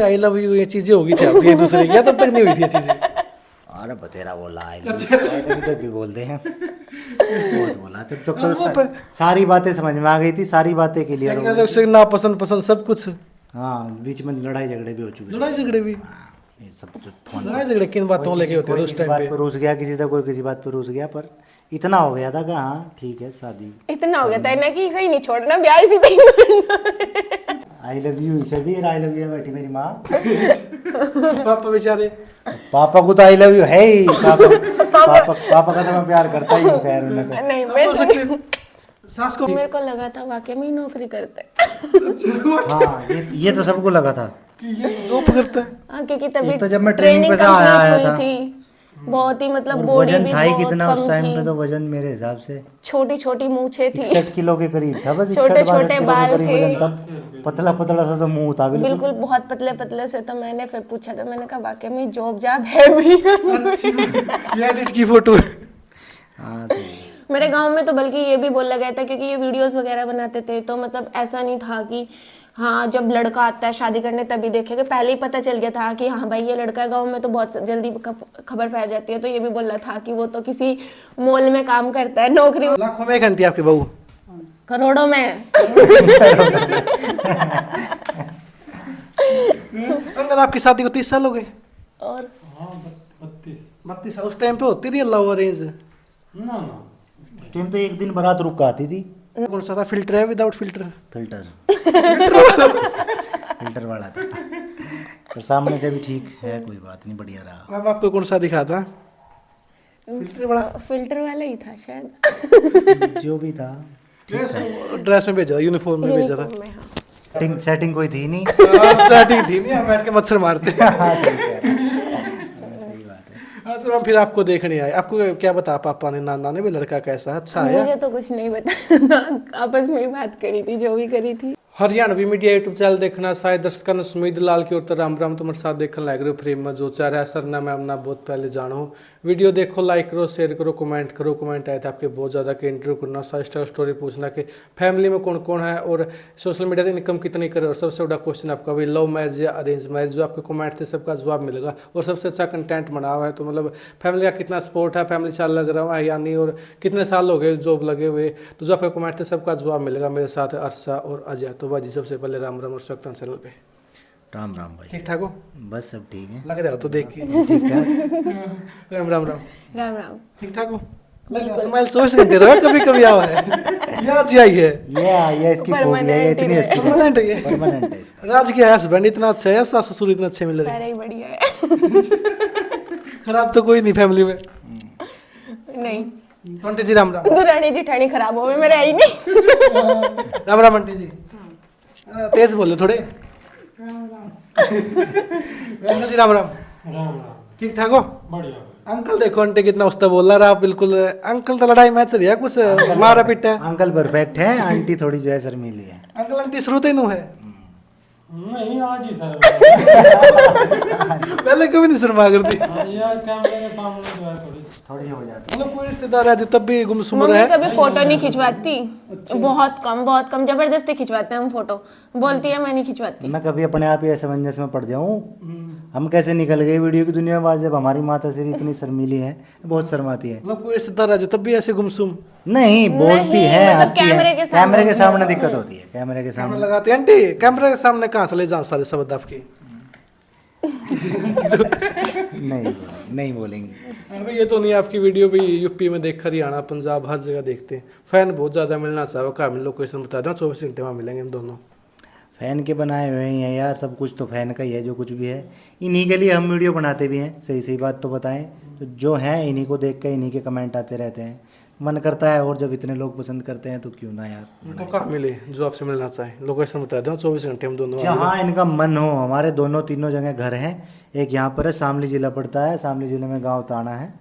I love you ये चीजें होगी थी आपकी एक दूसरे की, या तब तक नहीं हुई थी ये चीजें? अरे बतेरा बोला आई लव यू भी बोलते हैं, बहुत बोला तब तो कल सारी बातें समझ में आ गई थी, सारी बातें क्लियर हो गई। ना पसंद पसंद सब कुछ। हाँ बीच में लड़ाई झगड़े भी हो चुके थे। लड़ाई झगड़े भी? ये सब तो फोन लड़ाई झगड़े किन बातों लेके होते थे उस टाइम पे? रूस गया किसी से, कोई किसी बात पर रूस गया, पर इतना हो गया था कि हाँ ठीक है शादी इतना हो गया था ना कि सही नहीं छोड़ना, ब्याह इसी तक। आई लव यू इसे भी, आई लव यू बैठी मेरी माँ। पापा बेचारे, पापा को तो आई लव यू है ही, पापा का तो मैं प्यार करता ही हूँ, खैर उन्हें तो नहीं मैं सास को मेरे को लगा था वाकई में ही नौकरी करता है। हाँ ये तो सबको लगा था कि ये जॉब करता है। हाँ क्योंकि तभी एक तो जब मैं ट्रेनिंग पे से आया था थी, बहुत ही मतलब और बॉडी वजन भी था ही बहुत कितना उस कम टाइम थी, पे, तो वजन मेरे हिसाब से छोटी छोटी मूछें थी, 61 किलो के करीब था, बस छोटे 61 छोटे किलो के बाल करीब थे। वजन, तब पतला पतला सा तो मुंह था बिल्कुल। बिल्कुल बहुत पतले पतले से। तो मैंने फिर पूछा था, मैंने कहा वाकई में जॉब जाब है भी? ये एडिट की फोटो है। हाँ सही। मेरे गांव में तो बल्कि ये भी बोला गया था, क्योंकि ये वीडियोस वगैरह बनाते थे, तो मतलब ऐसा नहीं था कि हाँ जब लड़का आता है शादी करने तभी देखेगा, पहले ही पता चल गया था कि हाँ भाई ये लड़का है। गांव में तो बहुत जल्दी खबर फैल जाती है, तो ये भी बोला था कि वो तो किसी मॉल में काम करता है, नौकरी। लाखों में घंटी आपकी बहू? करोड़ों में। अंकल आपकी शादी को 30 साल हो गए? और 32 साल। उस टाइम पे होती थी लव अरेंज? उस टाइम तो एक दिन बारात रुक आती थी। कौन सा था, फिल्टर है विदाउट फिल्टर? फिल्टर फिल्टर वाला था, तो सामने से भी ठीक है, कोई बात नहीं, बढ़िया रहा। मैम आपको कौन सा दिखा था? फिल्टर वाला? फिल्टर वाला ही था शायद। जो भी था ड्रेस में भेजा था, यूनिफॉर्म में भेजा था? यूनिफॉर्म में, हाँ। सेटिंग कोई थी नहीं। सेटिंग थी नहीं, हम बैठ के मच्छर मारते। हाँ सही कह रहे हैं, सही बात है। अच्छा मैम, फिर आपको देखने आए, आपको क्या बता पापा ने, नाना ने भी लड़का कैसा है, अच्छा है? मुझे तो कुछ नहीं बता, आपस में ही बात करी थी जो भी करी थी। हरियाणवी मीडिया यूट्यूब चैनल देखना शायद दर्शकों ने सुमित लाल की ओर तो राम राम तुम्हारे साथ देखने लग रहे हो फ्रेम में जो चाह रहा है सरना मैं अपना बहुत पहले जानो। वीडियो देखो, लाइक करो, शेयर करो, कमेंट आए थे आपके बहुत ज़्यादा के इंटरव्यू करना, 5 स्टार स्टोरी पूछना कि फैमिली में कौन कौन है और सोशल मीडिया से इनकम कितनी करे, और सबसे बड़ा क्वेश्चन आपका भाई लव मैरिज या अरेंज मैरिज, जो आपके कमेंट थे सबका जवाब मिलेगा। और सबसे अच्छा कंटेंट बना हुआ है, तो मतलब फैमिली का कितना सपोर्ट है, फैमिली साल लग रहा है या नहीं, और कितने साल हो गए जॉब लगे हुए, तो जो आपके कमेंट थे सबका जवाब मिलेगा। मेरे साथ है अर्षा और अजय। तो भाजी सबसे पहले राम राम और स्वागत है चैनल पे। राम राम भाई। ठीक ठाक हो? बस सब ठीक है, लग रहा हो तो देख के। ठीक ठाक। राम राम राम। राम राम। ठीक ठाक हो? लग रहा स्माइल 24 घंटे रहा, कभी कभी आवा है याद जी आई है। ये इसकी खूबी है, ये इतनी हंसती है, परमानेंट है। परमानेंट है इसका। राज के हस्बैंड इतना अच्छा है, सास ससुर इतना अच्छे मिल रहे सारा ही बढ़िया है। खराब तो कोई नहीं फैमिली में? नहीं, आंटी जी राम राम। दुरानी जिठानी खराब हो गए मेरे, आई नहीं। राम राम आंटी जी, तेज बोलो थोड़े। अंकल जी राम राम। ठीक ठाक हो? बढ़िया। अंकल देखो आंटी कितना उस्ता बोल रहा है, बिल्कुल अंकल तो लड़ाई मैच रही है, कुछ मारा पिटा है। अंकल परफेक्ट है, आंटी थोड़ी जो है शर्मीली है। अंकल आंटी शुरू तो है? नहीं आज ही सर। पहले कभी नहीं शर्मा करती? यार कैमरे के सामने जो है थोड़ी हो जाती मतलब कोई रिश्तेदार है तब भी गुमसुम मम्मी है? कभी फोटो नहीं खिंचवाती, बहुत कम, जबरदस्ती खिंचवाते हैं हम फोटो, बोलती है मैं नहीं खिंचवाती। मैं कभी अपने आप ही असमंजस में पड़ जाऊं, हम कैसे निकल गए वीडियो की दुनिया में, जब हमारी माता श्री इतनी शर्मीली है, बहुत शर्माती है। मतलब कोई रिश्तेदार है तब भी ऐसे गुमसुम? नहीं बोलती नहीं, है, मतलब हंसती है। कैमरे के सामने दिक्कत होती है, कैमरे के कैमरा सामने लगाते हैं आंटी, कैमरे के सामने कहाँ चले जाओ सारे शब्द आपके? नहीं बोलेंगे। अभी ये तो नहीं, आपकी वीडियो भी यूपी में देख, हरियाणा पंजाब हर जगह देखते हैं। फैन बहुत ज़्यादा मिलना चाहो, कहाँ मिल लोकेशन बता दो, 24 घंटे वहाँ मिलेंगे हम दोनों। फ़ैन के बनाए हुए हैं यार, सब कुछ तो फ़ैन का ही है, जो कुछ भी है इन्हीं के लिए हम वीडियो बनाते भी हैं। सही बात तो बताएं, तो जो है इन्हीं को देख के इन्हीं के कमेंट आते रहते हैं, मन करता है, और जब इतने लोग पसंद करते हैं तो क्यों ना यार। उनको कहाँ मिले जो आपसे मिलना चाहे, लोकेशन बता दो, 24 घंटे हम दोनों। जहाँ इनका मन हो, हमारे दोनों तीनों जगह घर हैं। एक यहाँ पर है, शामली जिला पड़ता है, शामली जिले में गाँव ताना है।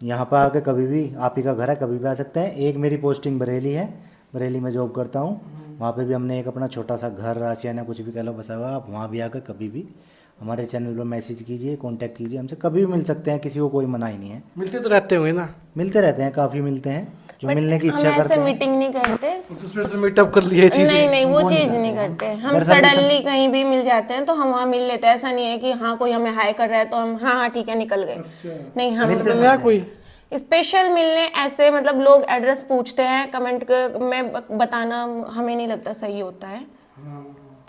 यहाँ पर आके कभी भी, आप ही का घर है, कभी भी आ सकते हैं। एक मेरी पोस्टिंग बरेली है, बरेली में जॉब करता हूँ, वहाँ पे भी हमने एक अपना छोटा सा घर, आशियाना कुछ भी कह लो बसा हुआ, आप वहाँ भी आकर कभी भी हमारे चैनल पर मैसेज कीजिए, कांटेक्ट कीजिए, हमसे कभी भी मिल सकते हैं, किसी को कोई मना ही नहीं है। मिलते तो रहते होंगे ना? मिलते रहते हैं, काफ़ी मिलते हैं, जो मिलने की हम इच्छा ऐसे करते हैं। मीटिंग नहीं करते। उसमें से मीटअप कर लिए चीज? नहीं नहीं, वो चीज नहीं करते। हम दरअसल सडनली कहीं भी मिल जाते हैं तो हम वहाँ मिल लेते हैं। ऐसा नहीं है कि हाँ कोई हमें हाय कर रहा है तो हम हाँ हाँ ठीक है निकल गए। नहीं, हम मिलने कोई स्पेशल मिलने ऐसे मतलब लोग एड्रेस पूछते हैं, कमेंट में बताना हमें नहीं लगता सही होता है,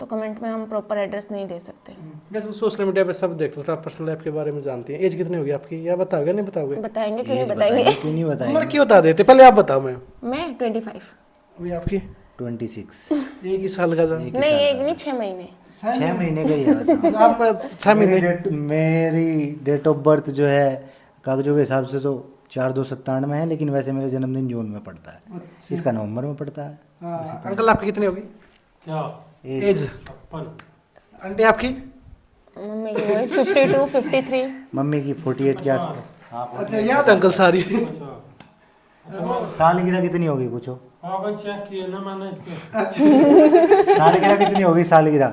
तो कमेंट में हम प्रॉपर एड्रेस नहीं दे सकते। वैसे सोशल मीडिया पे सब देखते हो, आप पर्सनल लाइफ के बारे में जानती हैं। एज कितनी होगी आपकी, या बताओगे नहीं बताओगे? बताएंगे क्यों नहीं एज बताएंगे। बताएंगे, क्यों नहीं बताएंगे। उम्र क्यों बता देते, पहले आप बताओ। मैं 25। अभी आपकी 26। एक ही साल का था? नहीं, एक नहीं 6 महीने। 6 महीने का ही है वैसे। आप 6 महीने? मेरी डेट ऑफ बर्थ जो है कागजों के हिसाब से तो 4/2/97 है, लेकिन वैसे मेरा जन्मदिन जून में पड़ता है, इसका नवंबर में पड़ता है। अंकल आपकी कितनी होगी क्या एज? 56। आंटी आपकी? मम्मी की वही 52, 53। मम्मी की 48 के आसपास। अच्छा, याद है अंकल सारी? अच्छा सालगिरह कितनी होगी पूछो? हाँ भाई चेक किए ना मैंने इसके। सालगिरह कितनी होगी? सालगिरह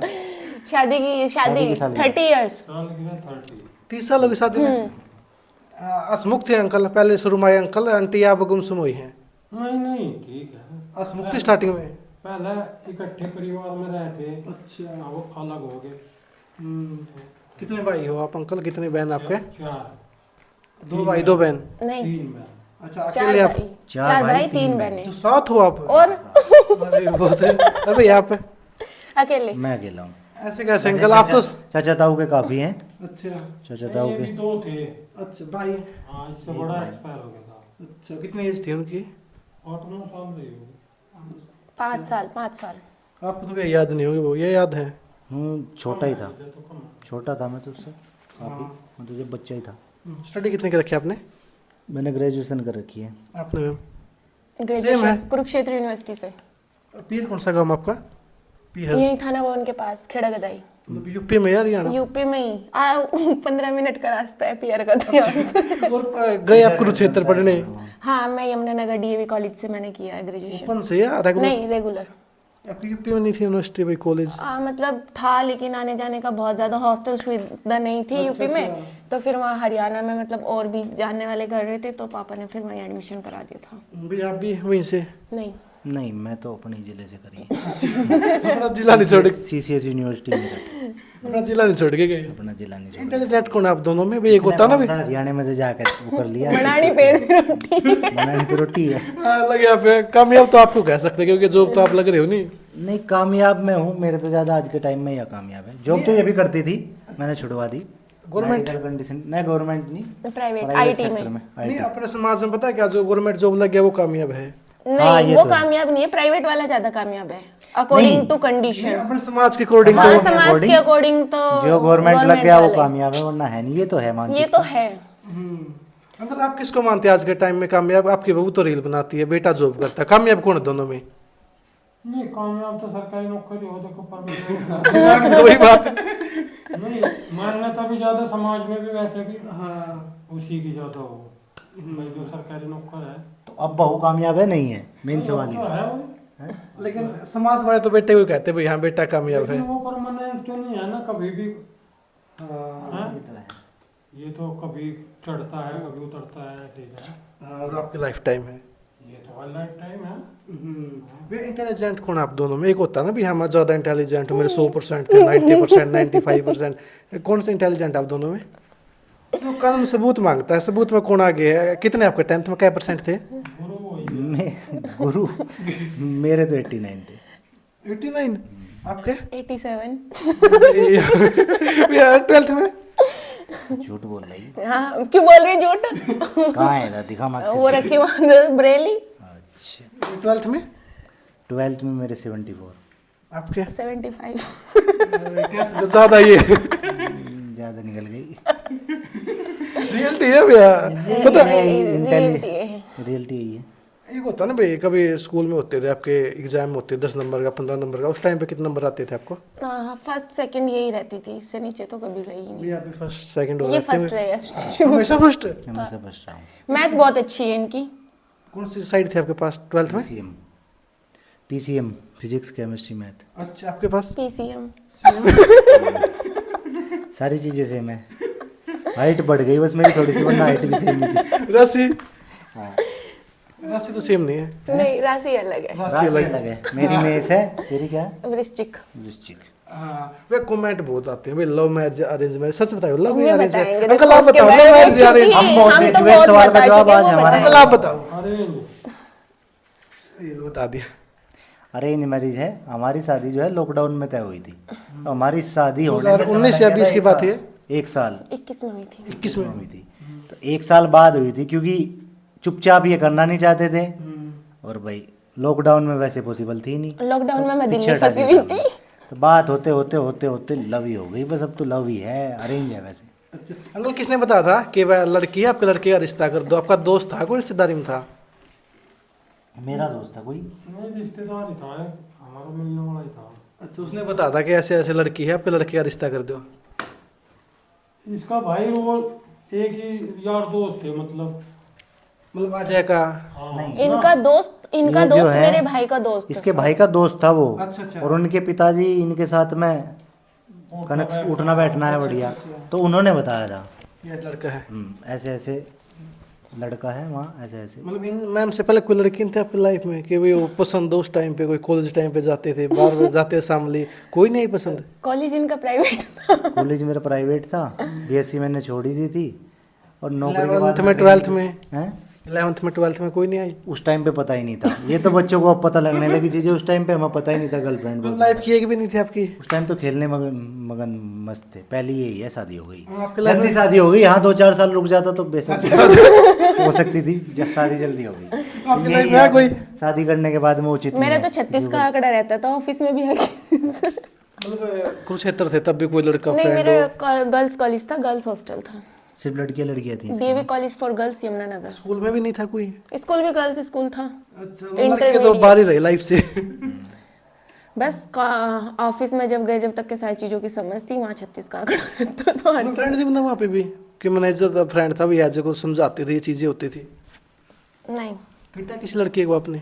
शादी की शादी की सालगिरह। 30 इयर्स। साल की है 30। 30 साल होगी शादी में? असमुख थे अंकल पहले शुरू में, अंकल आंटी आप गुमसुम हुई हैं? नहीं नहीं ठीक है। असमुख थी स्टार्टिंग में? पहले इकट्ठे परिवार में रहे थे। अच्छा। अब वो अलग हो गए। कितने भाई हो आप अंकल, कितनी बहन आपके? 4। 2 भाई 2 बहन? नहीं, 3 बहन। अच्छा, 4 अकेले आप? भाई। 4 4 भाई, भाई 3 3 बहनें। तो साथ हो आप? और अरे बहुत है। अबे यहाँ पे अकेले। मैं अकेला हूँ। ऐसे कैसे अंकल, आप तो? चाचा ताऊ के काफी हैं। अच्छा चाचा ताऊ ये भी के 2 थे। अच्छा भाई। हाँ इससे बड़ा एक्सपायर हो गया था। अच्छा, कितनी एज थी उनकी? 8-9 साल रही होगी। 5 साल 5 साल। आपको तो क्या याद नहीं होगी, वो ये याद है? छोटा ही था, ये तो कम है। छोटा था मैं तो उससे काफ़ी, मैं तो जब बच्चा ही था। स्टडी कितने की रखी आपने? मैंने ग्रेजुएशन कर रखी है। आपने मैम? ग्रेजुएशन कुरुक्षेत्र यूनिवर्सिटी से। पीर कौन सा गाँव आपका? पीहर? यही थाना भवन के पास, खेड़ा गदाई। मतलब यूपी में या हरियाणा? यूपी में ही 15 मिनट का रास्ता है पियर का तो यहाँ से। और गए आप कुरुक्षेत्र पढ़ने? हाँ, मैं यमुनानगर डीएवी कॉलेज से मैंने किया है ग्रेजुएशन। ओपन से या रेगुलर? नहीं, रेगुलर। आपकी यूपी में नहीं थी यूनिवर्सिटी भाई, कॉलेज? मतलब था, लेकिन आने जाने का बहुत ज़्यादा हॉस्टल सुविधा नहीं थी यूपी में, तो फिर वहाँ हरियाणा में मतलब और भी जानने वाले कर रहे थे, तो पापा ने फिर वहीं एडमिशन करा दिया था। भी आप भी वहीं से? नहीं, मैं तो अपने जिले से करी। अपना जिला नहीं छोड़? CCS यूनिवर्सिटी में रखी। अपना जिला नहीं छोड़ के गए? अपना जिला नहीं छोड़ा। इंटेलिजेंट कौन है आप दोनों में भी? एक होता ना भी हरियाणा में से जाकर वो कर लिया। बनानी पेड़ में रोटी। बनानी तो रोटी है। लगे आप कामयाब तो आपको कह सकते, क्योंकि जॉब तो आप लग रहे हो नहीं। नहीं, कामयाब मैं हूँ, मेरे तो ज़्यादा आज के टाइम में या कामयाब है। जॉब तो ये भी करती थी, मैंने छुड़वा दी। गवर्नमेंट कंडीशन नहीं, गवर्नमेंट नहीं, प्राइवेट आईटी सेक्टर में। नहीं, अपने समाज में पता है क्या, जो गवर्नमेंट जॉब लग गया वो कामयाब है? नहीं, ये वो तो है। कामयाब नहीं है, प्राइवेट वाला ज्यादा कामयाब है अकॉर्डिंग टू कंडीशन। अपने समाज के अकॉर्डिंग हमारे तो समाज के अकॉर्डिंग तो जो गवर्नमेंट लग गया वो वाले। कामयाब है, वरना है नहीं। ये तो है, मान ये तो है। मतलब आप किसको मानते हैं आज के टाइम में कामयाब? आपकी बहू तो रील बनाती है, बेटा जॉब करता है, कामयाब कौन है दोनों में? नहीं कामयाब तो सरकारी नौकरी हो, देखो परमानेंट। वही बात। नहीं मान्यता भी ज्यादा समाज में भी, वैसे भी उसी की ज्यादा हो भाई, जो सरकारी नौकर है। तो अब बहू कामयाब है नहीं है, मेन सवाल तो ये है भाई, लेकिन समाज वाले तो बेटे को कहते भाई हाँ बेटा कामयाब है। लेकिन वो परमानेंट तो नहीं है ना, कभी भी। हाँ? ये तो कभी चढ़ता है कभी उतरता है, ऐसे ही है। और आपकी लाइफ टाइम है। ये तो लाइफ टाइम है। वे इंटेलिजेंट कौन है आप दोनों में? एक होता है ना भी हम ज्यादा इंटेलिजेंट, मेरे 100% थे, 90%, 95%। कौन से इंटेलिजेंट आप दोनों में? तो कानून सबूत मांगता है, सबूत में कौन आगे है? कितने आपके 10th में क्या % थे? गुरु वही है। गुरु मेरे तो 89 थे। 89? आपके? 87। 12th में? झूठ बोल रही। हाँ, क्यों बोल रही झूठ? कहाँ है, दिखा मार्क्स। वो रखी वहाँ बरेली। अच्छा, 12th में? 12th में मेरे 74। आपके? 75। कैसे ज्यादा ये ज़्यादा निकल गई। रियलिटी है भैया, पता है? रियलिटी है। रियलिटी यही है। एक होता है ना भाई, कभी स्कूल में होते थे आपके एग्जाम होते 10 नंबर का 15 नंबर का, उस टाइम पे कितने नंबर आते थे आपको? हाँ, फर्स्ट सेकंड यही रहती थी, इससे नीचे तो कभी गई ही नहीं। भी आप फर्स्ट सेकंड हो ये जाते फर्स्ट हैं रहे। हमेशा फर्स्ट? हमेशा बच रहा हूँ। मैथ बहुत अच्छी है इनकी। कौन सी साइड थी आपके पास 12th में? PCM, physics chemistry math. अच्छा, आपके पास? पीसीएम। सारी चीज़ें सेम है। हाइट बढ़ गई बस मेरी थोड़ी सी, वरना हाइट भी सेम ही थी। राशि हाँ। राशि तो सेम नहीं है, नहीं, राशि अलग है। राशि राशि अलग अलग है। मेरी मेष है, तेरी क्या है? वृश्चिक। वृश्चिक। हाँ, वे कमेंट बहुत आते हैं भाई, लव मैरिज अरेंज मैरिज, सच बताओ लव ये मैरिज है बताएंगे, अंकल, देखो आप उसके बताओ बारे लव में, मैरिज अरेंज, क्योंकि हम बहुत हम तो देख हुए बहुत सवाल का बता जवाब चुके हैं, आज वो हमारा। अंकल बताएंगे। आप बताओ। अरे ये बता दिया। अरेंज मैरिज है। हमारी शादी जो है लॉकडाउन में तय हुई थी। तो हमारी शादी होने में 2019 या 20 की बात है? 1 साल 21 में हुई थी। 21 में हुई थी। तो 1 साल बाद हुई थी, क्योंकि चुपचाप ये करना नहीं चाहते थे। और भाई लॉकडाउन में वैसे पॉसिबल थी नहीं, लॉकडाउन में मैं पीछे दिल्ली हटा फंसी दिया हुई था। थी। तो बात होते होते होते होते लव ही हो गई बस। अब तो लव ही है, अरेंज है वैसे। अच्छा अंकल, किसने बताया था कि वह लड़की है, आपके लड़के का रिश्ता कर दो? आपका दोस्त था कोई, रिश्तेदारी में था? मेरा दोस्त था कोई। नहीं, रिश्तेदार ही था, हमारा मिलने वाला ही था। अच्छा, उसने बताया था कि ऐसे ऐसे लड़की है, आपके लड़के का रिश्ता कर दो? इसका भाई वो एक ही यार दोस्त थे, मतलब मतलब अजय का? हाँ। नहीं। इनका दोस्त ये जो है, मेरे भाई का दोस्त इसके भाई का दोस्त था वो। अच्छा, अच्छा। और उनके पिताजी इनके साथ में कनेक्ट उठना बैठना है बढ़िया। तो उन्होंने बताया था ये लड़का है। ऐसे ऐसे लड़का है वहाँ, ऐसे ऐसे। मतलब इन मैम से पहले कोई लड़की नहीं थी आपकी लाइफ में कि भाई वो पसंद हो? उस टाइम पे कोई कॉलेज टाइम पे जाते थे, बार जाते थे शामली, कोई नहीं पसंद? कॉलेज इनका प्राइवेट था। कॉलेज मेरा प्राइवेट था, बीएससी मैंने छोड़ ही दी थी। और नौकरी के 11th बाद में 12th में? हैं? 11th में 12th में कोई नहीं आई? उस टाइम पे पता ही नहीं था। ये तो बच्चों को अब पता लगने लगी चीजें, उस टाइम पे हमें पता ही नहीं था गर्लफ्रेंड को। लाइफ की एक भी नहीं थी आपकी? उस टाइम तो खेलने मगन मगन मस्त थे। पहली यही है, शादी हो गई, आपके लाइफ जल्दी शादी हो गई। हाँ 2-4 साल रुक जाता तो बेशक हो सकती थी, शादी जल्दी हो गई। आपकी यही लाइफ में है कोई? शादी करने के बाद में उचित नहीं मेरा है। तो 36 का आंकड़ा रहता था ऑफिस में भी हर मतलब कुरुक्षेत्र थे तब भी कोई लड़का नहीं, फ्रेंड मेरा गर्ल्स कॉलेज था, गर्ल्स हॉस्टल था। सिर्फ लड़कियां लड़कियां थी। DAV college for girls Yamunanagar. School में भी नहीं था कोई? स्कूल भी गर्ल्स स्कूल था। अच्छा, लड़के तो बाहर ही रहे लाइफ से। बस ऑफिस में जब गए, जब तक के सारी चीजों की समझ थी, वहाँ 36 का आंकड़ा रहता था। फ्रेंड थी मतलब वहाँ पे भी कि मैनेजर था, फ्रेंड था भी, आज को समझाते थे, ये चीजें होती थी? नहीं, पीटा किस लड़के को आपने?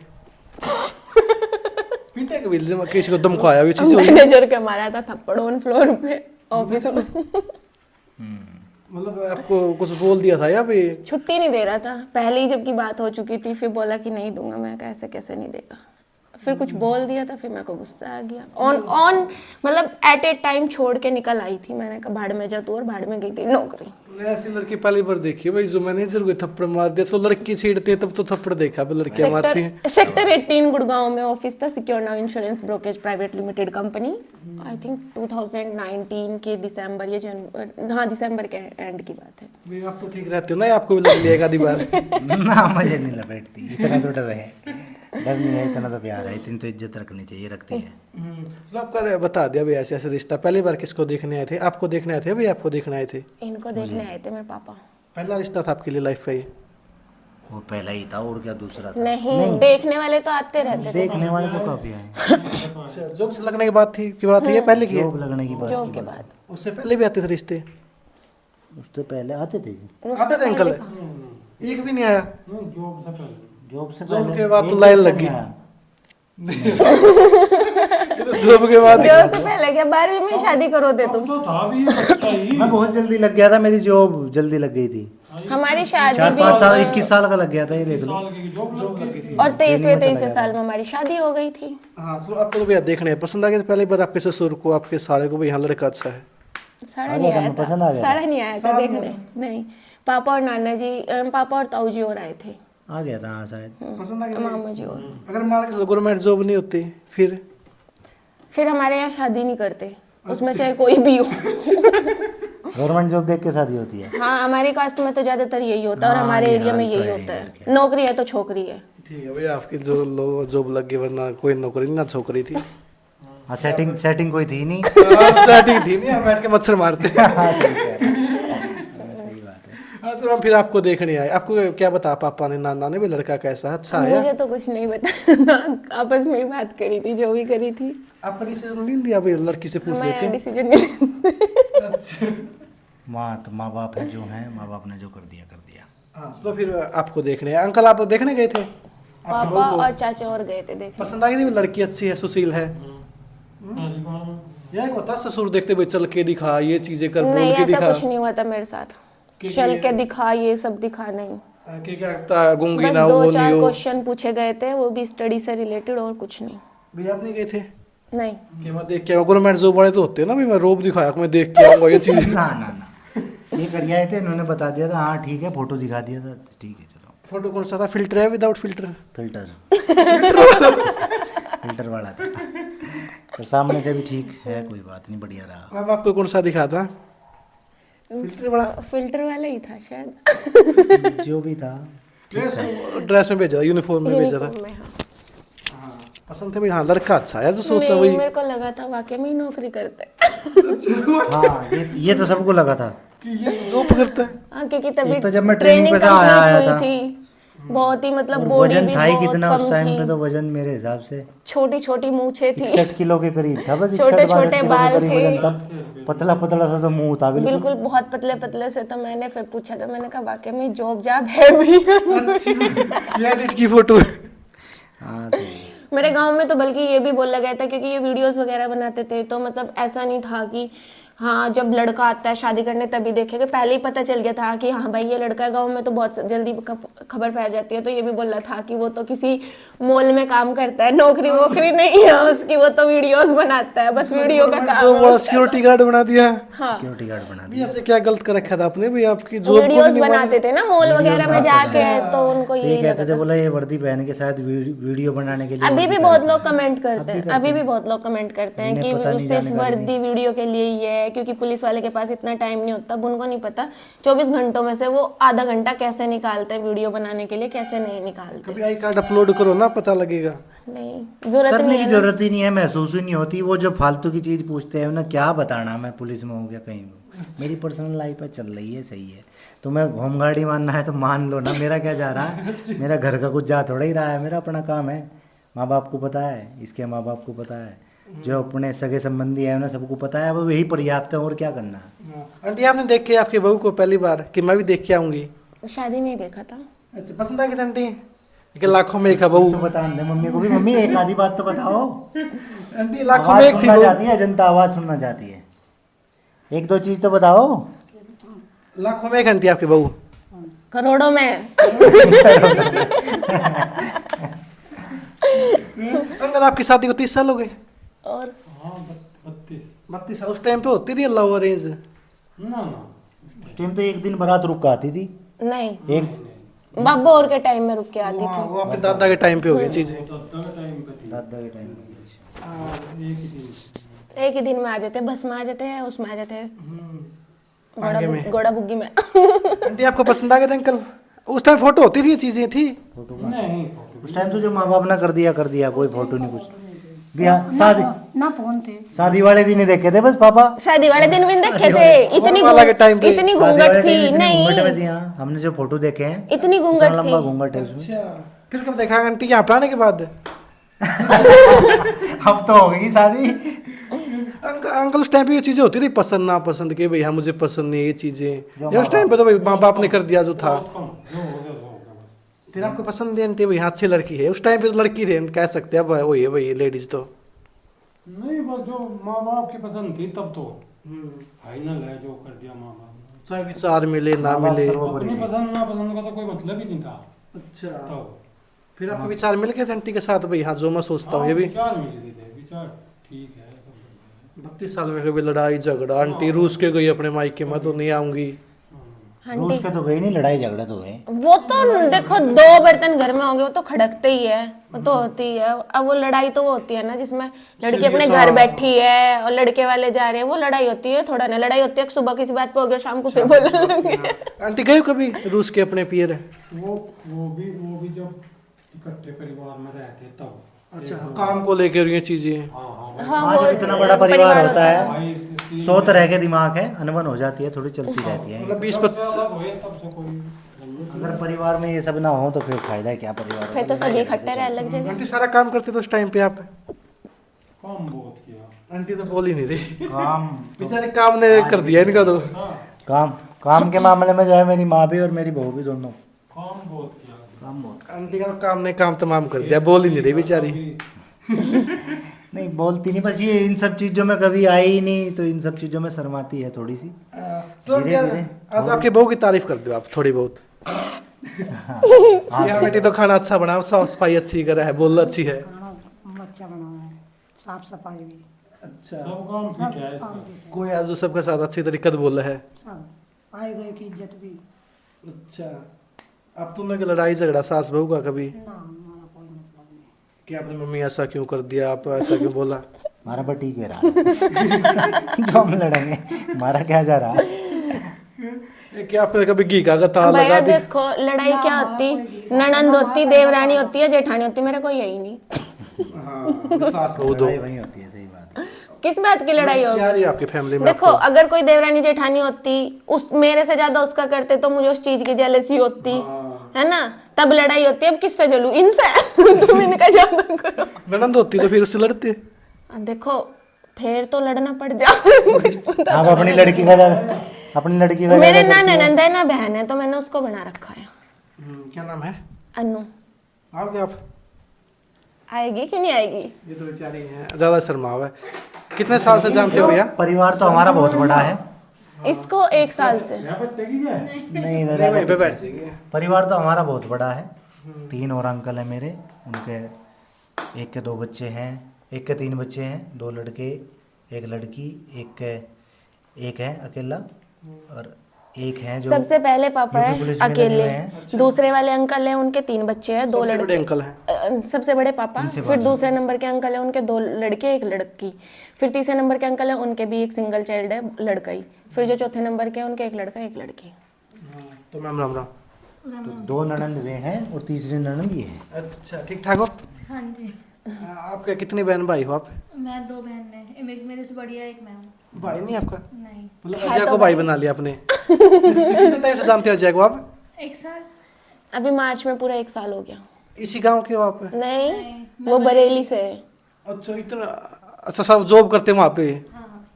पीटा कभी किसी को धमकाया हुई चीजें हुई? मैनेजर के मारा था थप्पड़ ऑन फ्लोर पे ऑफिस में। मतलब आपको कुछ बोल दिया था या भी? छुट्टी नहीं दे रहा था पहले ही, जबकि बात हो चुकी थी। फिर बोला कि नहीं दूंगा। मैं कैसे कैसे नहीं देगा। फिर कुछ बोल दिया था, फिर मेरे को गुस्सा आ गया। ऑन मतलब एट ए टाइम छोड़ के निकल आई थी। मैंने कहा भाड़ में जा तू, और भाड़ में गई थी नौकरी। मैंने ऐसी लड़की पहली बार देखी भाई जो मैनेजर को थप्पड़ मार दिया। तो लड़की छेड़ते हैं तब तो थप्पड़ देखा, अब लड़कियां मारती हैं। सेक्टर 18 गुड़गांव में ऑफिस था, secure now insurance brokerage private limited company. I think 2019 के दिसंबर या जनवरी, हाँ दिसंबर के एंड की बात है। भाई आप तो ठीक रहते हो ना, आपको भी लग लिया एक आधी बार? ना मुझे नहीं लपेटती, इतना तो डर है। डर नहीं है, इतना तो प्यार है, इतनी तो इज्जत रखनी चाहिए, रखती है। तो आपका बता दिया भाई ऐसे ऐसे रिश्ता। पहली बार किसको देखने आए थे? आपको देखने आए थे भाई? आपको देखने आए थे? इनको देखने आए थे मेरे पापा। पहला रिश्ता था आपके लिए लाइफ का ये? वो पहला ही था, और क्या दूसरा था? नहीं, देखने वाले तो आते रहते थे। देखने वाले तो काफी आए। अच्छा, जॉब से लगने की बात थी की बात है, पहले की है? जॉब लगने की बात जॉब की के बात। बाद उससे पहले भी आते थे रिश्ते? उससे पहले आते थे जी। आते थे अंकल? एक भी नहीं आया? नहीं, जॉब से पहले। जॉब से जॉब पहले के बाद तो एक लाइन भी लग गई। नहीं आया। जॉब के बाद? जॉब से पहले क्या 12वीं में शादी करो थे तुम? अब तो था भी ये बच्चा ही। मैं बहुत जल्दी लग गया था, मेरी जॉब जल्दी लग गई थी। हमारी शादी 4-5 साल, भी 21 साल का लग गया था, ये देख लो। साल की जॉब लग गई थी। और 23वें साल में हमारी शादी हो गई थी। हाँ, तो आपको तो भैया देखने पसंद आ गया था पहली बार आपके ससुर को, आपके साले को? भाई यहाँ लड़का अच्छा है। सारा आ नहीं गया था, आया मैं पसंद आ था, गया सारा नहीं आया था देखने। नहीं, पापा और नाना जी, पापा और ताऊ जी और आए थे। आ गया था हाँ शायद। पसंद आ गया? मामा जी और। अगर मान के चलो गवर्नमेंट जॉब नहीं होती फिर हमारे यहाँ शादी नहीं करते, उसमें चाहे कोई भी हो। गवर्नमेंट जॉब देख के शादी होती है। हाँ, हमारी कास्ट में तो ज्यादातर यही होता है, और हाँ, हमारे ये एरिया में हाल तो यही है होता इधर है। के। नौकरी है तो छोकरी है। ठीक है भैया, आपकी जो लोग जॉब लग गई, वरना कोई नौकरी नहीं ना छोकरी थी। हाँ सेटिंग कोई थी नहीं। सेटिंग थी नहीं, हम बैठ के मच्छर मारते। हाँ सही कह रहे हैं। सही बात है। अच्छा, हम फिर आपको देखने आए। आपको क्या बता पापा ने, नाना ने भी लड़का कैसा है, अच्छा है? मुझे तो कुछ नहीं बता। आपस में ही बात करी थी, जो भी करी थी। आपका डिसीजन नहीं लिया भाई? लड़की से पूछ हमारे लेते यहाँ हैं। डिसीजन नहीं। अच्छा माँ बाप है जो हैं, माँ बाप ने जो कर दिया कर दिया। हाँ, तो फिर आपको देखने आए। अंकल आप देखने गए थे? पापा और चाचा और गए थे देखने। पसंद आ गई थी? लड़की अच्छी है, सुशील है? पहली बार में यह होता ससुर देखते हुए चल के दिखा, ये चीजें कर, बोल नहीं के ऐसा दिखा, कुछ नहीं हुआ था मेरे साथ। चल के दिखा, ये सब दिखा नहीं। कि क्या लगता है गूंगी बस ना वो 2-4 नहीं हो। क्वेश्चन पूछे गए थे, वो भी स्टडी से रिलेटेड, और कुछ नहीं। भैया आप नहीं गए थे नहीं कि मैं देख के आऊँ? गवर्नमेंट जॉब वाले तो होते हैं ना, भी मैं रोब दिखाया कि मैं देख के आऊंगा ये चीज। ना ना ना, ये कर आए थे, इन्होंने बता दिया था हाँ ठीक है, फोटो दिखा दिया था, ठीक है चलो। फोटो कौन सा था, फिल्टर है विदाउट फिल्टर? फिल्टर फिल्टर वाला था, तो सामने से भी ठीक है, कोई बात नहीं, बढ़िया रहा। मैम आपको कौन सा दिखा था? फिल्टर वाला? फिल्टर वाला ही था शायद। जो भी था ड्रेस में भेजा था, यूनिफॉर्म में भेजा था। यूनिफॉर्म में, हाँ। हाँ पसंद थे भाई, हाँ लड़का अच्छा है, जो सोचा नहीं, वही। मेरे को लगा था वाकई में ही नौकरी करते। हाँ, ये तो सबको लगा था। कि ये जॉब करता है। हाँ, क्योंकि तभी एक तो जब मैं ट्रेनिंग पे से आया था, थी, बहुत ही मतलब और बॉडी वजन भी था ही बहुत कितना उस कम टाइम पे, थी, तो वजन मेरे हिसाब से छोटी छोटी मूछें थी, 61 किलो के करीब था, बस छोटे 61-62 छोटे किलो के बाल करीब थे। वजन था, पतला पतला सा तो मुंह था बिल्कुल। बिल्कुल बहुत पतले पतले से। तो मैंने फिर पूछा था, मैंने कहा वाकई में जॉब जाब है भी। ये एडिट की फोटो है। हाँ सही है। मेरे गांव में तो बल्कि ये भी बोला गया था, क्योंकि ये वीडियोस वगैरह बनाते थे, तो मतलब ऐसा नहीं था कि हाँ जब लड़का आता है शादी करने तभी देखेगा, पहले ही पता चल गया था कि हाँ भाई ये लड़का है। गांव में तो बहुत जल्दी खबर फैल जाती है। तो ये भी बोला था कि वो तो किसी मॉल में काम करता है, नौकरी वोकरी नहीं है उसकी, वो तो वीडियोस बनाता है, बस वीडियो का काम जो है बड़ा उसका। सिक्योरिटी गार्ड बना दिया। हाँ, सिक्योरिटी गार्ड बना भी ऐसे क्या गलत कर रखा था आपने भी, आपकी जॉब को वीडियोस नहीं बनाते थे ना मॉल वगैरह में जाके, तो उनको ये यही कहते लगा थे, था। बोला ये वर्दी पहन के शायद वीडियो बनाने के लिए अभी भी वर्दी बहुत पहनते लोग कमेंट करते हैं, अभी भी बहुत लोग कमेंट करते हैं इन्हें पता कि नहीं सिर्फ जानकारी वर्दी वीडियो के लिए ही है, क्योंकि पुलिस वाले के पास इतना टाइम नहीं होता। अब उनको नहीं पता 24 घंटों में से वो आधा घंटा कैसे निकालते हैं वीडियो बनाने के लिए, कैसे नहीं निकालते। कभी आई कार्ड अपलोड करो ना, पता लगेगा। नहीं जरूरत करने नहीं की है ना। जरूरत ही नहीं है, महसूस ही नहीं होती। वो जो फालतू की चीज पूछते हैं उन्हें क्या बताना, मैं पुलिस में हूँ क्या कहीं हूँ, मेरी पर्सनल लाइफ है, चल रही है, सही है। तुम्हें होमगार्ड ही मानना है तो मान लो ना, मेरा क्या जा रहा है, मेरा घर का कुछ जा थोड़ा ही रहा है, मेरा अपना काम है। माँ बाप को पता है, इसके माँ बाप को पता है, जो अपने सगे संबंधी है उन्हें सबको पता है, अब यही पर्याप्त है, और क्या करना है। आंटी आपने देख के आपके बहू को पहली बार कि मैं भी देख के आऊंगी? शादी में ही देखा था। अच्छा पसंद आ गई था आंटी? कि लाखों में एक है बहू? तो बता दे मम्मी को भी, मम्मी एक आधी बात तो बताओ। आंटी लाखों में आवाज एक थी सुनना बहू। चाहती है जनता, आवाज सुनना चाहती है, एक दो चीज तो बताओ। लाखों में एक आंटी आपकी बहू? करोड़ों में। अंकल आपकी शादी को 30 साल हो गए? और हाँ 32। 32 साल। उस टाइम पे होती थी अल्लाह अरेंज? ना उस टाइम तो एक दिन बारात रुक के आती थी, नहीं, एक बाबा और के टाइम में रुक के आती थी। वो आपके दादा के टाइम पे हो गई चीजें। दादा का टाइम पे थी। दादा के टाइम में। एक ही दिन। एक ही दिन में आ जाते, बस में आ जाते हैं, उसमें आ जाते हैं, आगे में। घोड़ा बुग्गी में। आंटी आपको पसंद आ गया था अंकल? उस टाइम फोटो होती थी, ये चीजें थी? फोटो का नहीं उस टाइम तो जो माँ बाप ने कर दिया, कोई फोटो नहीं कुछ भी। हाँ, शादी ना फोन थे। शादी वाले दिन ही देखे थे बस पापा, शादी वाले दिन भी देखे थे। इतनी वाला के टाइम पे। इतनी शादी वाले घूंघट दिन थी इतनी घूंघट में नहीं, थी। हाँ, हमने जो फोटो देखे हैं इतनी इतना घूंघट लंबा थी। घूंघट है उसमें। अच्छा फिर कब देखा आंटी यहाँ पे आने के बाद? अब तो हो गई शादी। अंकल उस टाइम पे ये चीजें होती थी पसंद ना पसंद के, भाई हाँ मुझे पसंद नहीं ये चीजें, या उस टाइम पे तो भाई माँ बाप ने कर दिया जो था। कम जो हो गया वो हो गया बस। फिर आपको पसंद है आंटी भाई हाँ अच्छी लड़की है? उस टाइम पे तो लड़की थे, हम कह सकते हैं, अब वही है भाई लेडीज तो। नहीं बस जो माँ बाप की पसंद थी तब तो फाइनल है, जो कर दिया माँ बाप ने। चाहे विचार मिले ना माँ बाप मिले। सर्वोपरि अपनी है। पसंद ना पसंद का तो कोई मतलब ही नहीं था अच्छा तब। फिर आपको विचार मिल गए थे आंटी के साथ भाई हाँ जो मैं सोचता हूँ ये भी? विचार मिल गए थे, विचार ठीक है सब बढ़िया है। 32 साल में कभी लड़ाई झगड़ा, आंटी रूस के गई अपने मायके में तो नहीं आऊंगी। रूस के तो गई नहीं, लड़ाई झगड़ा तो हुए। वो तो देखो 2 बर्तन घर में होंगे वो तो खड़कते ही है, वो तो होती ही है। अब वो लड़ाई तो वो होती है ना जिसमें लड़की अपने घर बैठी है और लड़के वाले जा रहे हैं, वो लड़ाई होती है। थोड़ा ना लड़ाई होती है सुबह किसी बात पे हो गया, शाम को फिर बोलने लगे। आंटी गए कभी रूस के अपने पियर? वो भी जब इकट्ठे परिवार में रहते तब। अच्छा काम को लेकर ये चीजें? हाँ हाँ हाँ, वो जब इतना बड़ा परिवार होता है, भाई 100 तरह के दिमाग है, अनबन हो जाती है, थोड़ी चलती रहती है। मतलब 20 जब से अलग हुए तब से कोई अगर परिवार में ये सब ना हो तो फिर फायदा है क्या परिवार फिर तो सभी इकट्ठे रह लग जाएंगे। आंटी सारा काम करते थे उस टाइम पे आप? काम बहुत किया। आंटी तो बोल ही नहीं रही, काम बेचारे काम ने कर दिया इनका तो। काम के मामले में जो है मेरी माँ भी और मेरी बहू भी दोनों काम बहुत किया। काम बहुत। आंटी का तो काम ने काम तमाम कर दिया, बोल ही नहीं रही बेचारी। नहीं बोलती नहीं, बस ये इन सब चीज़ों में कभी आई ही नहीं, तो इन सब चीज़ों में शर्माती है थोड़ी सी। धीरे-धीरे। आज आपके बहू की तारीफ कर दो आप थोड़ी बहुत। हाँ, यहाँ बेटी तो खाना अच्छा बना, साफ सफाई अच्छी कर है, बोल अच्छी है। खाना अच्छा बना है, साफ सफाई भी अच्छा, सब काम सब ठीक है काम ठीक है। कोई आज जो सबके साथ अच्छी तरीके से बोल रहा है। सब आए गए की इज्जत भी अच्छा, अब तुम लोग की लड़ाई झगड़ा सास बहू का कभी ना, हमारा कोई मतलब नहीं। कि आपने मम्मी ऐसा क्यों कर दिया, आप ऐसा क्यों बोला? हमारा बटी कह रहा है जो हम लड़ेंगे, हमारा क्या जा रहा है। कि आपने कभी घी का ताला लगा भैया दी? देखो लड़ाई क्या होती, ननंद होती, देवरानी होती है, जेठानी होती है, मेरा कोई यही नहीं। हाँ, सास बहू दो। लड़ाई वही होती है, सही बात है। किस बात की लड़ाई होगी? क्या रही है आपकी फैमिली में? देखो अगर कोई देवरानी जेठानी होती, उस मेरे से ज्यादा उसका करते तो मुझे उस चीज की जेलसी होती, है ना, तब लड़ाई होती है। अब किससे जलूं? इनसे। तुम इनका ज्यादा करो। ननंद होती तो फिर उससे लड़ते? देखो फिर तो लड़ना पड़ जाए। आप अपनी लड़की का अपनी लड़की का मेरे ना ननंद है ना बहन है, तो मैंने उसको बना रखा है। क्या नाम है? अनु। आओगे आप? आएगी क्यों नहीं आएगी? ये तो बेचारी है, ज्यादा शर्माव है। कितने साल से जानते हो भैया? परिवार तो हमारा बहुत बड़ा है। इसको 1 साल से। यहाँ पर टेकी क्या है? नहीं इधर नहीं, वहीं पे बैठ जाइए। परिवार तो हमारा बहुत बड़ा है। 3 और अंकल है मेरे, उनके एक के 2 बच्चे हैं, एक के 3 बच्चे हैं, 2 लड़के, 1 लड़की, एक है अकेला, और एक है जो सबसे पहले पापा यूपी है पुलिस में लगे अकेले, हुए हैं। दूसरे वाले अंकल हैं, उनके 3 बच्चे हैं, 2 सबसे बड़े लड़के। अंकल हैं। सबसे बड़े पापा, फिर दूसरे नंबर के अंकल हैं, उनके 2 लड़के 1 लड़की, फिर तीसरे नंबर के अंकल हैं, उनके भी एक सिंगल चाइल्ड है, लड़का ही, फिर जो चौथे नंबर के हैं उनके 1 लड़का 1 लड़की। तो मैम राम राम। तो 2 ननंद वे हैं और तीसरी ननंद ये है। अच्छा, ठीक ठाक हो? हाँ जी, आपके कितनी बहन भाई हो आप? मैं 2 बहन हैं, एक मेरे से बड़ी है, एक मैं हूँ। भाई नहीं आपका? नहीं, मतलब अजय को भाई बना लिया आपने। कितने टाइम से जानते हो अजय को आप? 1 साल। अभी मार्च में पूरा 1 साल हो गया। इसी गांव के हो आप? नहीं, वो बरेली से है। अच्छा, इतना अच्छा, सब जॉब करते हैं वहाँ पे? हाँ,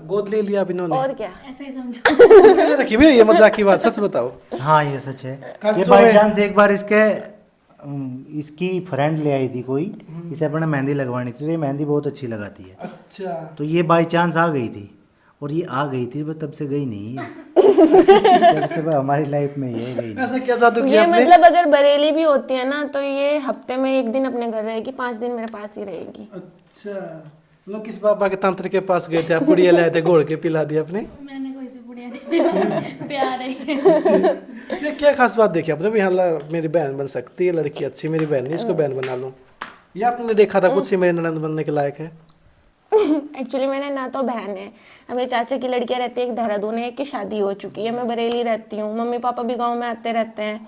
गोद ले लिया अब इन्होंने? और क्या। ऐसा ही समझो। मैंने रखी भी है, ये मजाक की बात, सच बताओ। हाँ ये सच है। कल ये सुबह- बाई चांस एक बार इसकी फ्रेंड ले आई थी कोई, इसे अपने मेहंदी लगवानी थी, तो ये मेहंदी बहुत अच्छी लगाती है, अच्छा, तो ये बाई चांस आ गई थी, और ये आ गई थी बस तब से गई नहीं है। तब से बस हमारी लाइफ में ये गई नहीं। ऐसा क्या जादू किया ये आपने? मतलब अगर बरेली भी होती है ना, तो ये हफ्ते में 1 दिन अपने घर रहेगी, 5 दिन मेरे पास ही रहेगी। अच्छा, लोग किस बाबा के तंत्र के पास गए थे, आप गुड़िया लाए थे, घोड़ के पिला दिया आपने? मैंने कोई से बुढ़िया नहीं, प्यार है। ये क्या खास बात देखी आपने भी? हाँ मेरी बहन बन सकती है, लड़की अच्छी, मेरी बहन नहीं, इसको बहन बना लूं। या आपने देखा था कुछ ही मेरी ननद बनने के लायक है? एक्चुअली मेरे ना तो बहन है, मेरे चाचा की लड़कियां रहती है, एक देहरादून है, एक की शादी हो चुकी है, मैं बरेली रहती हूँ, मम्मी पापा भी गांव में आते रहते हैं,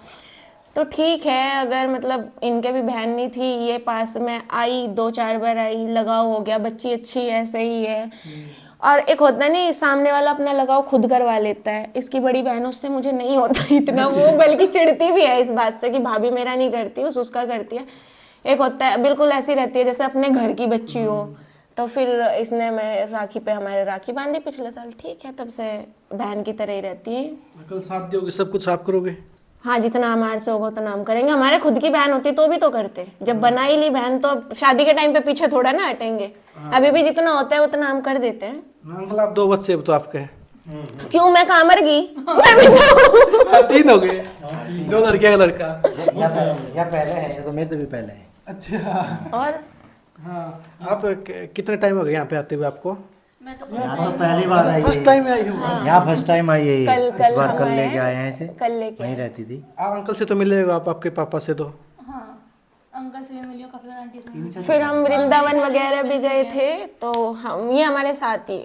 तो ठीक है। अगर मतलब इनके भी बहन नहीं थी, ये पास में आई, 2-4 बार आई, लगाव हो गया, बच्ची अच्छी है, सही है। और एक होता है नहीं, सामने वाला अपना लगाव खुद करवा लेता है, इसकी बड़ी बहन उससे मुझे नहीं होता इतना, वो बल्कि चिढ़ती भी है इस बात से कि भाभी मेरा नहीं करती, उसका करती है। एक होता है बिल्कुल ऐसी रहती है जैसे अपने घर की बच्ची हो। तो फिर इसने मैं राखी पे हमारे राखी बांधी पिछले साल, ठीक है, तब से बहन की तरह ही रहती है। कल साथ दोगे, सब कुछ आप करोगे? हाँ, जितना हमारे से होगा उतना हम करेंगे। हमारे खुद की बहन होती तो भी तो करते, जब बना ही ली बहन तो शादी के टाइम पे पीछे थोड़ा ना हटेंगे। अभी भी जितना होता है उतना हम कर देते हैं। अंकल आप 2 बच्चे अब तो आपके? क्यों, मैं कहाँ मर गई? मैं भी तो 3 हो गए, 2 लड़कियां का लड़का। या पहले है, या तो मेरे से भी पहले है। अच्छा, और हाँ, आप कितने टाइम हो गए यहाँ पे आते हुए आपको? मैं तो यहाँ तो पहली बार आई फर्स्ट है, टाइम आई हूँ। यहाँ फर्स्ट टाइम आई है ये। कल इस बार हम कल आए लेके हैं। आए हैं इसे, कल लेके वहीं आए। रहती थी। आप अंकल से तो मिले हो, आप आपके पापा से तो? हाँ, अंकल से भी मिली हूँ, काफी बार आंटी से मिली हूँ। फिर हम वृंदावन वगैरह भी गए थे, तो हम ये हमारे साथ ही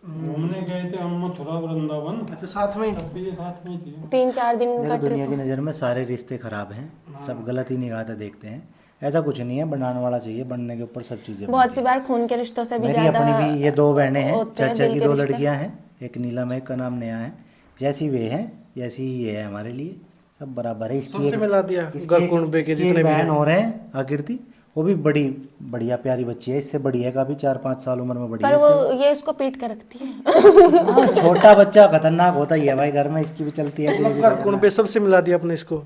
घूमने गए थे हम मथुरा वृंदावन, अच्छा, साथ में ही? तब भी ये साथ में ही थी। 3-4 दिन का देखो दुनिया ट्रिप। की नज़र में सारे रिश्ते खराब हैं, सब गलत ही निगाह से देखते हैं। ऐसा कुछ नहीं है, बनाने वाला चाहिए, बनने के ऊपर सब चीज़ें बहुत सी बार खून के रिश्तों से भी मेरी ज्यादा अपनी भी ये 2 बहनें हैं, होते हैं चाचा दिल की के 2 रिश्ते। लड़कियां हैं, एक नीलम है, एक का नाम नेहा है। जैसी वे हैं जैसी ही ये है हमारे लिए, सब बराबर है। सबसे मिला दिया, गरकुंडे के जितने भी बहन हैं। हो रहे हैं आकृति, वो भी बड़ी बढ़िया प्यारी बच्ची है, इससे बड़ी है, काफी 4-5 साल उम्र में बड़ी पर है वो ये इसको पीट कर रखती है। हाँ, छोटा बच्चा खतरनाक होता ही है भाई, घर में इसकी भी चलती है। मतलब गरकुंडे पे सबसे मिला दिया आपने इसको?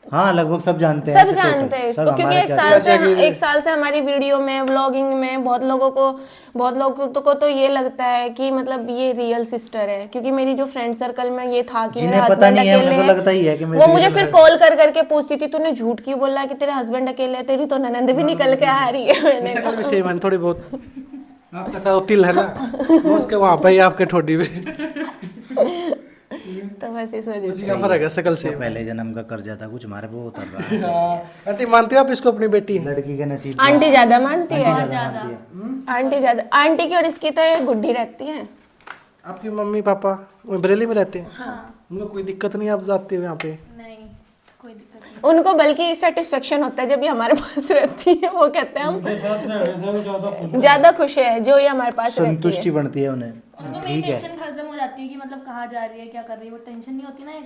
हाँ लगभग सब जानते हैं सब ऐसे जानते हैं total, इसको, सब क्योंकि हमारे एक साल से हमारी वीडियो में व्लॉगिंग में बहुत लोगों को तो ये लगता है कि मतलब ये रियल सिस्टर है, क्योंकि मेरी जो फ्रेंड सर्कल में ये था कि मेरे जिन्हें पता हस्बैंड नहीं है अकेले उन्हें तो लगता ही है कि वो मेरी मुझे real फिर है। कॉल कर करके पूछती थी, तूने झूठ क्यों बोला कि तेरे हस्बैंड अकेले है, तेरी तो ननद भी निकल के आ रही है। मैंने शक्ल भी सेम है थोड़ी बहुत, आपके साथ तिल है ना, वो उसके वहाँ पे ही आपके ठोडी में, तो बस इस वजह उसी से का फर्क है शक्ल से। पहले जन्म का कर्जा था कुछ हमारे पे वो उतर रहा है आंटी मानते हो आप इसको अपनी बेटी? लड़की के नसीब आंटी ज्यादा मानती है, ज्यादा मानती है। आंटी ज्यादा, आंटी की और इसकी तो ये गुड्डी रहती है। आपकी मम्मी पापा वो बरेली में रहते हैं? हाँ उनको कोई दिक्कत नहीं आप जाते हो यहाँ पे? नहीं कोई दिक्कत नहीं। उनको बल्कि सेटिस्फेक्शन होता है जब ये हमारे पास रहती है, वो कहते हैं हम उनके साथ रहने से ज्यादा खुश ज्यादा खुश है जो ये हमारे पास रहती है। संतुष्टि बढ़ती है उन्हें। उनको मेरी टेंशन खत्म हो जाती है कि मतलब कहाँ जा रही है क्या कर रही है, वो टेंशन नहीं होती ना एक,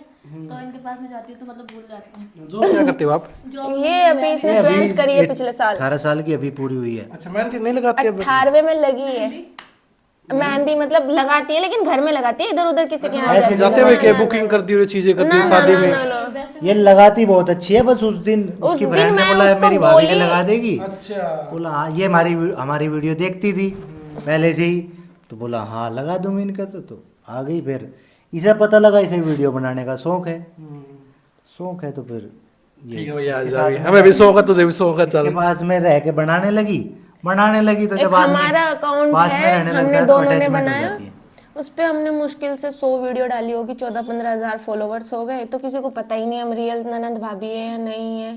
तो इनके पास में जाती है तो मतलब भूल जाते हैं। जो क्या करते हो आप? जॉब ये अभी इसने 12th करी है पिछले साल, 18 साल की अभी पूरी हुई है। अच्छा मेहनत नहीं लगाते अब? 18वें में लगी है मेहंदी, मतलब लगाती है लेकिन घर में लगाती है, इधर उधर किसी के यहाँ ऐसे जाते हुए क्या बुकिंग करती हो चीजें करती हो शादी में? ये लगाती बहुत अच्छी है, बस उस दिन उसकी दिन बहन ने मैं बोला उसको मेरी भाभी ने बोली- लगा देगी। अच्छा बोला हाँ, ये हमारी वीडियो देखती थी पहले से ही, तो बोला हाँ लगा दूंगी इनका तो आ गई। फिर इसे पता लगा इसे वीडियो बनाने का शौक है, शौक है तो फिर ठीक है भैया, आ जाओ, हमें भी शौक है, तुझे भी शौक है, चल। के पास में रह के बनाने लगी तो एक जब आदमी हमारा अकाउंट पास में है, रहने लगता हमने है तो दोनों ने attachment हो बनाया, जाती है। उस पे हमने मुश्किल से 100 वीडियो डाली होगी, 14-15 हज़ार फॉलोवर्स हो गए, तो किसी को पता ही नहीं हम रियल ननद भाभी है या नहीं है।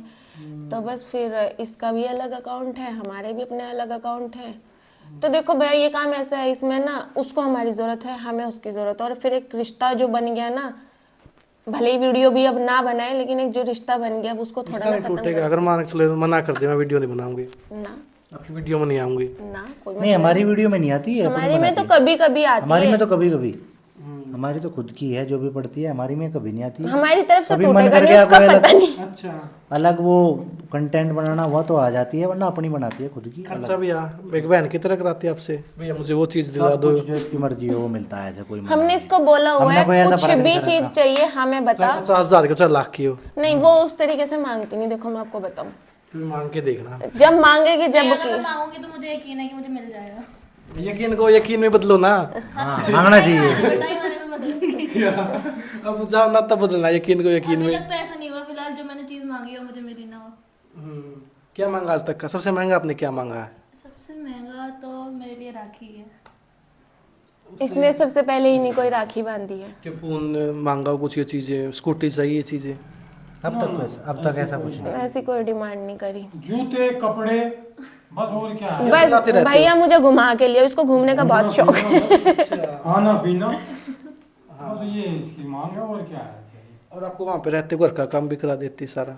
तो बस फिर इसका भी अलग अकाउंट है, हमारे भी अपने अलग अकाउंट है। तो देखो भैया ये काम ऐसा है, इसमें ना उसको हमारी ज़रूरत है, हमें उसकी ज़रूरत है, और फिर एक रिश्ता जो बन गया ना, भले ही वीडियो भी अब ना बनाए लेकिन एक जो रिश्ता बन गया अब उसको थोड़ा ना नहीं खत्म टूटेगा, अगर मान के चले मना कर दे मैं वीडियो नहीं बनाऊंगी, ना आपकी वीडियो में नहीं आऊंगी। ना कोई नहीं हमारी वीडियो में नहीं आती है, अपनी हमारे में तो बनाती है। कभी कभी आती हमारी है, में तो कभी कभी हमारी तो खुद की है जो भी पड़ती है, हमारी में कभी नहीं आती है। हमारी तरफ से कभी मन टूटेगा करके नहीं, उसका आपको पता नहीं। अच्छा अलग वो कंटेंट बनाना हुआ तो आ जाती है, वरना अपनी बनाती है खुद की। खर्चा भैया एक बहन की तरह कराती है आपसे, भैया मुझे वो चीज दिला सब दो, कुछ जो इसकी मर्जी हो वो मिलता है, ऐसे कोई मना हमने नहीं। इसको बोला हुआ हमने कोई है ऐसा कुछ फर्क भी नहीं चीज रखा। चाहिए हमें बता, 50,000 की 4 लाख की हो, नहीं वो उस तरीके से मांगती नहीं, देखो मैं आपको बताऊं, फिर मांग के देखना, जब मांगेगी जब अगर की मैं मांगूंगी तो मुझे यकीन है कि मुझे मिल जाएगा। यकीन को यकीन में बदलो ना। हाँ मांगना चाहिए। टाइम आने में बदलूंगी। अब जाओ ना तब बदलना, यकीन को यकीन अभी में। तक तो ऐसा नहीं हुआ, फिलहाल जो मैंने चीज मांगी हो मुझे मिली ना हो। क्या मांगा आज तक का सबसे महंगा आपने क्या मांगा है? सबसे महंगा तो मेरे लिए राखी है। इसने सबसे पहले इन्हीं को ही राखी बांधी है। कि फोन मांगा हो, कुछ ये चीजें, स्कूटी चाहिए चीजें? अब तक ऐसा कुछ नहीं। ऐसी कोई डिमांड नहीं करी, जूते कपड़े बस, और क्या है? बस लाते रहते भैया मुझे घुमा के लिए, इसको घूमने का बहुत शौक है। खाना पीना बस ये इसकी मांग है, और क्या है चाहिए। और आपको वहाँ पे रहते घर का काम भी करा देती सारा?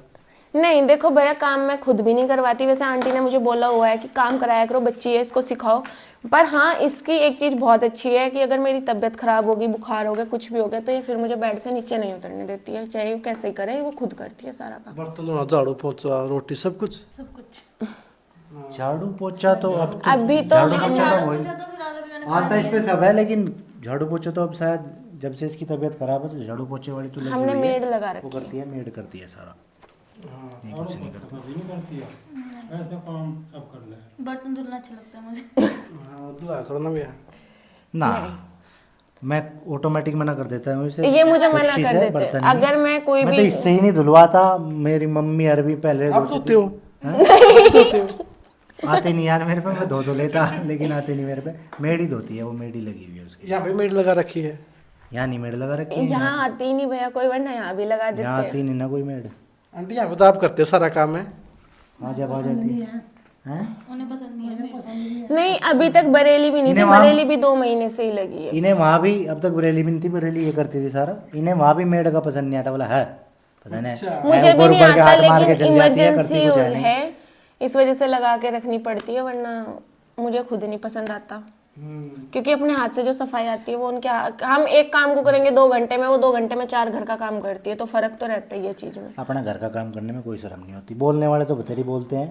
नहीं देखो भैया काम मैं खुद भी नहीं करवाती, वैसे आंटी ने मुझे बोला हुआ है कि काम कराया करो, बच्ची है इसको सिखाओ, पर हाँ इसकी एक चीज़ बहुत अच्छी है कि अगर मेरी तबीयत खराब होगी, बुखार हो गया, कुछ भी हो गया, तो ये फिर मुझे बेड से नीचे नहीं उतरने देती है, चाहे वो कैसे ही करे, वो खुद करती है सारा काम। बर्तन धोना, झाड़ू पोछा, रोटी, सब कुछ? सब कुछ। झाड़ू पोछा तो अब अभी तो झाड़ू हम- पोछा तो वही अच्छा तो फिलहाल अभी मैंने आता है, इस पे सब है, लेकिन झाड़ू पोछा तो अब शायद जब से इसकी तबीयत खराब है तो झाड़ू पोछे वाली तो लगी हमने हुई है। मेड लगा वो रखी है। करती है, मेड करती है सारा। नहीं कुछ नहीं करती। कभी नहीं करती है ऐसे काम, सब कर ले। बर्तन धुलना अच्छा लगता है मुझे। हाँ दुआ करो ना भैया। ना मैं ऑटोमेटिक मना कर देता हूँ इसे। ये मुझे मना पच्चीस कर है, देते बर्तन हैं। नहीं। अगर मैं कोई मैं भी तो इससे ही नहीं धुलवाता, मेरी मम्मी अरबी पहले आप धोती धोते थी। हो? हाँ? धोते हो? आते नहीं यार मेरे पे, मैं धो लेता लेकिन आते नहीं मेरे पे। मेड ही धोती है, वो मेड ही लगी हुई है उसकी। यहाँ पे मेड लगा रखी है? यहाँ नहीं मेड लगा रखी है, यहाँ आती ही नहीं भैया कोई, वरना यहाँ भी लगा देते यहाँ हैं। आती नहीं ना कोई मेड। आंटी यहाँ पे तो आप करते हो सारा काम है? हाँ जब आ जाती है। हैं? उन्हें पसंद नहीं है। नहीं अभी तक बरेली भी नहीं थी, इन्हें वहाँ- बरेली भी 2 महीने से ही लगी है। इन्हें वहाँ भी, अब तक बरेली भी नहीं थी, बरेली ये करती थी सारा। इन्हें वहाँ भी मेड का पसंद नहीं आता, बोला है पता नहीं मुझे भी ऊपर नहीं ऊपर के आता, हाथ मार के लेकिन चल जाती है, इमरजेंसी करती कुछ है नहीं। है, इस वजह से लगा के रखनी पड़ती है, वरना मुझे खुद नहीं पसंद आता। क्योंकि अपने हाथ से जो सफाई आती है वो उनके हम एक काम को करेंगे 2 घंटे में, वो 2 घंटे में 4 घर का काम करती है, तो फर्क तो रहता ही है चीज में। अपना घर का काम करने में कोई शर्म नहीं होती। बोलने वाले तो बतेरी बोलते हैं,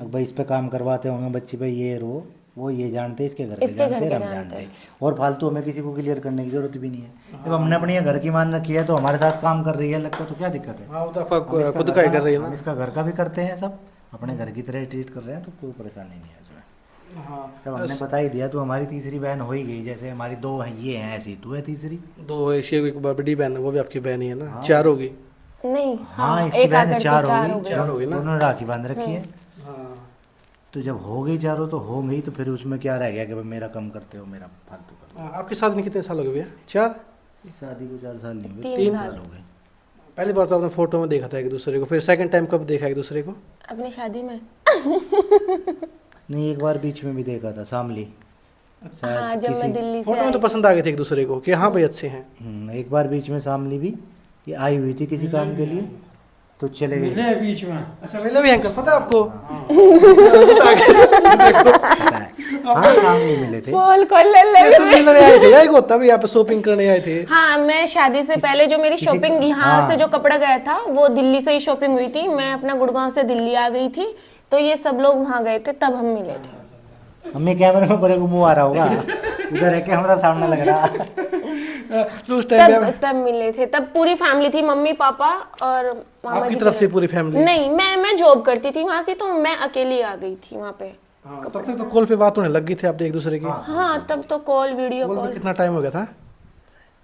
अब भाई इस पे काम करवाते होंगे बच्ची भाई ये रो, वो ये जानते हैं, इसके घर इसके के घर जानते के हैं, हम जानते जानते हैं। और फालतू हमें किसी को क्लियर करने की जरूरत भी नहीं है। जब हमने अपने घर की मान रखी है तो हमारे साथ काम कर रही है लगता तो क्या दिक्कत है। हाँ वो तो आपका हम इसका खुद घर का ही कर रही है हम ना। इसका घर का भी करते हैं, सब अपने घर की तरह ट्रीट कर रहे हैं, तो कोई परेशानी नहीं है उसमें। हाँ जब हमने बता ही दिया तो हमारी तीसरी बहन हो ही गई। जैसे हमारी दो हैं, ये हैं, ऐसी तू है तीसरी। दो ऐसी एक बड़ी बहन है, वो भी आपकी बहन ही है ना, 4 होगी। नहीं हाँ, इसकी एक बहन आकर के 4 चार हो गई, चार हो गई ना। दोनों राखी बांध रखी है। हाँ तो जब हो गई चारों तो हो गई, तो फिर उसमें क्या रह गया कि भाई मेरा कम करते हो, मेरा फालतू करते आपकी शादी में कितने साल हो गए भैया? 4? हो। शादी को 4 साल नहीं हुए, 3 3 साल। साल हो गए। पहली बार तो आपने फोटो में देखा था एक दूसरे को, फिर सेकंड टाइम कब देखा एक दूसरे को? अपनी शादी में। नहीं, एक बार बीच में भी देखा था, शामली शायद हाँ जब मैं दिल्ली से फोटो में तो आई। पसंद आ गए थे एक दूसरे को कि हाँ भाई अच्छे हैं। एक बार बीच में शामली भी ये आई हुई थी किसी काम के लिए, तो चले गए। मिले बीच में। अच्छा मिले भी अंकल, पता है आपको? पता है। हाँ, शामली मिले थे। बोल कॉल ले ले। स्पेशल मिलने आए थे या एक होता भी यहाँ पे शॉपिंग करने आए थे? हाँ मैं शादी से पहले जो मेरी शॉपिंग यहाँ हाँ। से जो कपड़ा गया था वो दिल्ली से ही शॉपिंग हुई थी। मैं अपना गुड़गांव से दिल्ली आ गई थी, तो ये सब लोग वहाँ गए थे, तब हम मिले थे। हमें कैमरे में बड़े को मुंह आ रहा होगा, उधर है कैमरा सामने लग रहा। तो उस टाइम तब मिले थे, तब पूरी फैमिली थी, मम्मी पापा और मामा आपकी जी तरफ के से घर। पूरी फैमिली? नहीं मैं जॉब करती थी वहाँ से, तो मैं अकेली आ गई थी वहाँ पे। हाँ, तब तक तो कॉल पे बात होने लगी थी आप एक दूसरे की? हाँ तब तो कॉल, वीडियो कॉल पे कॉल। कितना टाइम हो गया था?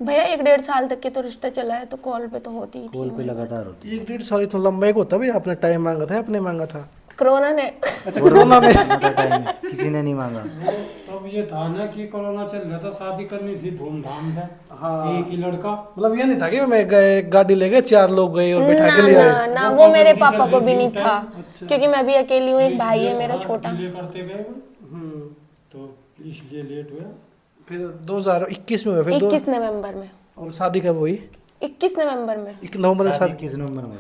भैया 1-1.5 साल तक के तो रिश्ता चला है, तो कॉल पे तो होती ही कॉल थी। पे लगातार होती 1-1.5 साल इतना लंबा एक होता भी? आपने टाइम मांगा था, आपने मांगा था? कोरोना ने। अच्छा कोरोना में? है। टाइम किसी ने नहीं मांगा। तब ये था ना कि कोरोना चल रहा था, शादी करनी थी धूमधाम से। हाँ। एक ही लड़का। मतलब ये नहीं था कि मैं गए गाड़ी ले गए 4 लोग गए और बैठा के ले ना आए? ना वो वो मेरे जल्दी पापा को चल भी रही नहीं थी था, उस टाइम। क्योंकि मैं भी अकेली हूँ, एक भाई है इसलिए मेरा थोड़ा छोटा। डिले करते गए वो, तो इसलिए लेट हुआ। फिर 2021 में हुआ फिर 21 नवंबर में। और शादी कब हुई? 21 नवंबर में। 1 नवंबर में शादी? 21 नवंबर में हुई।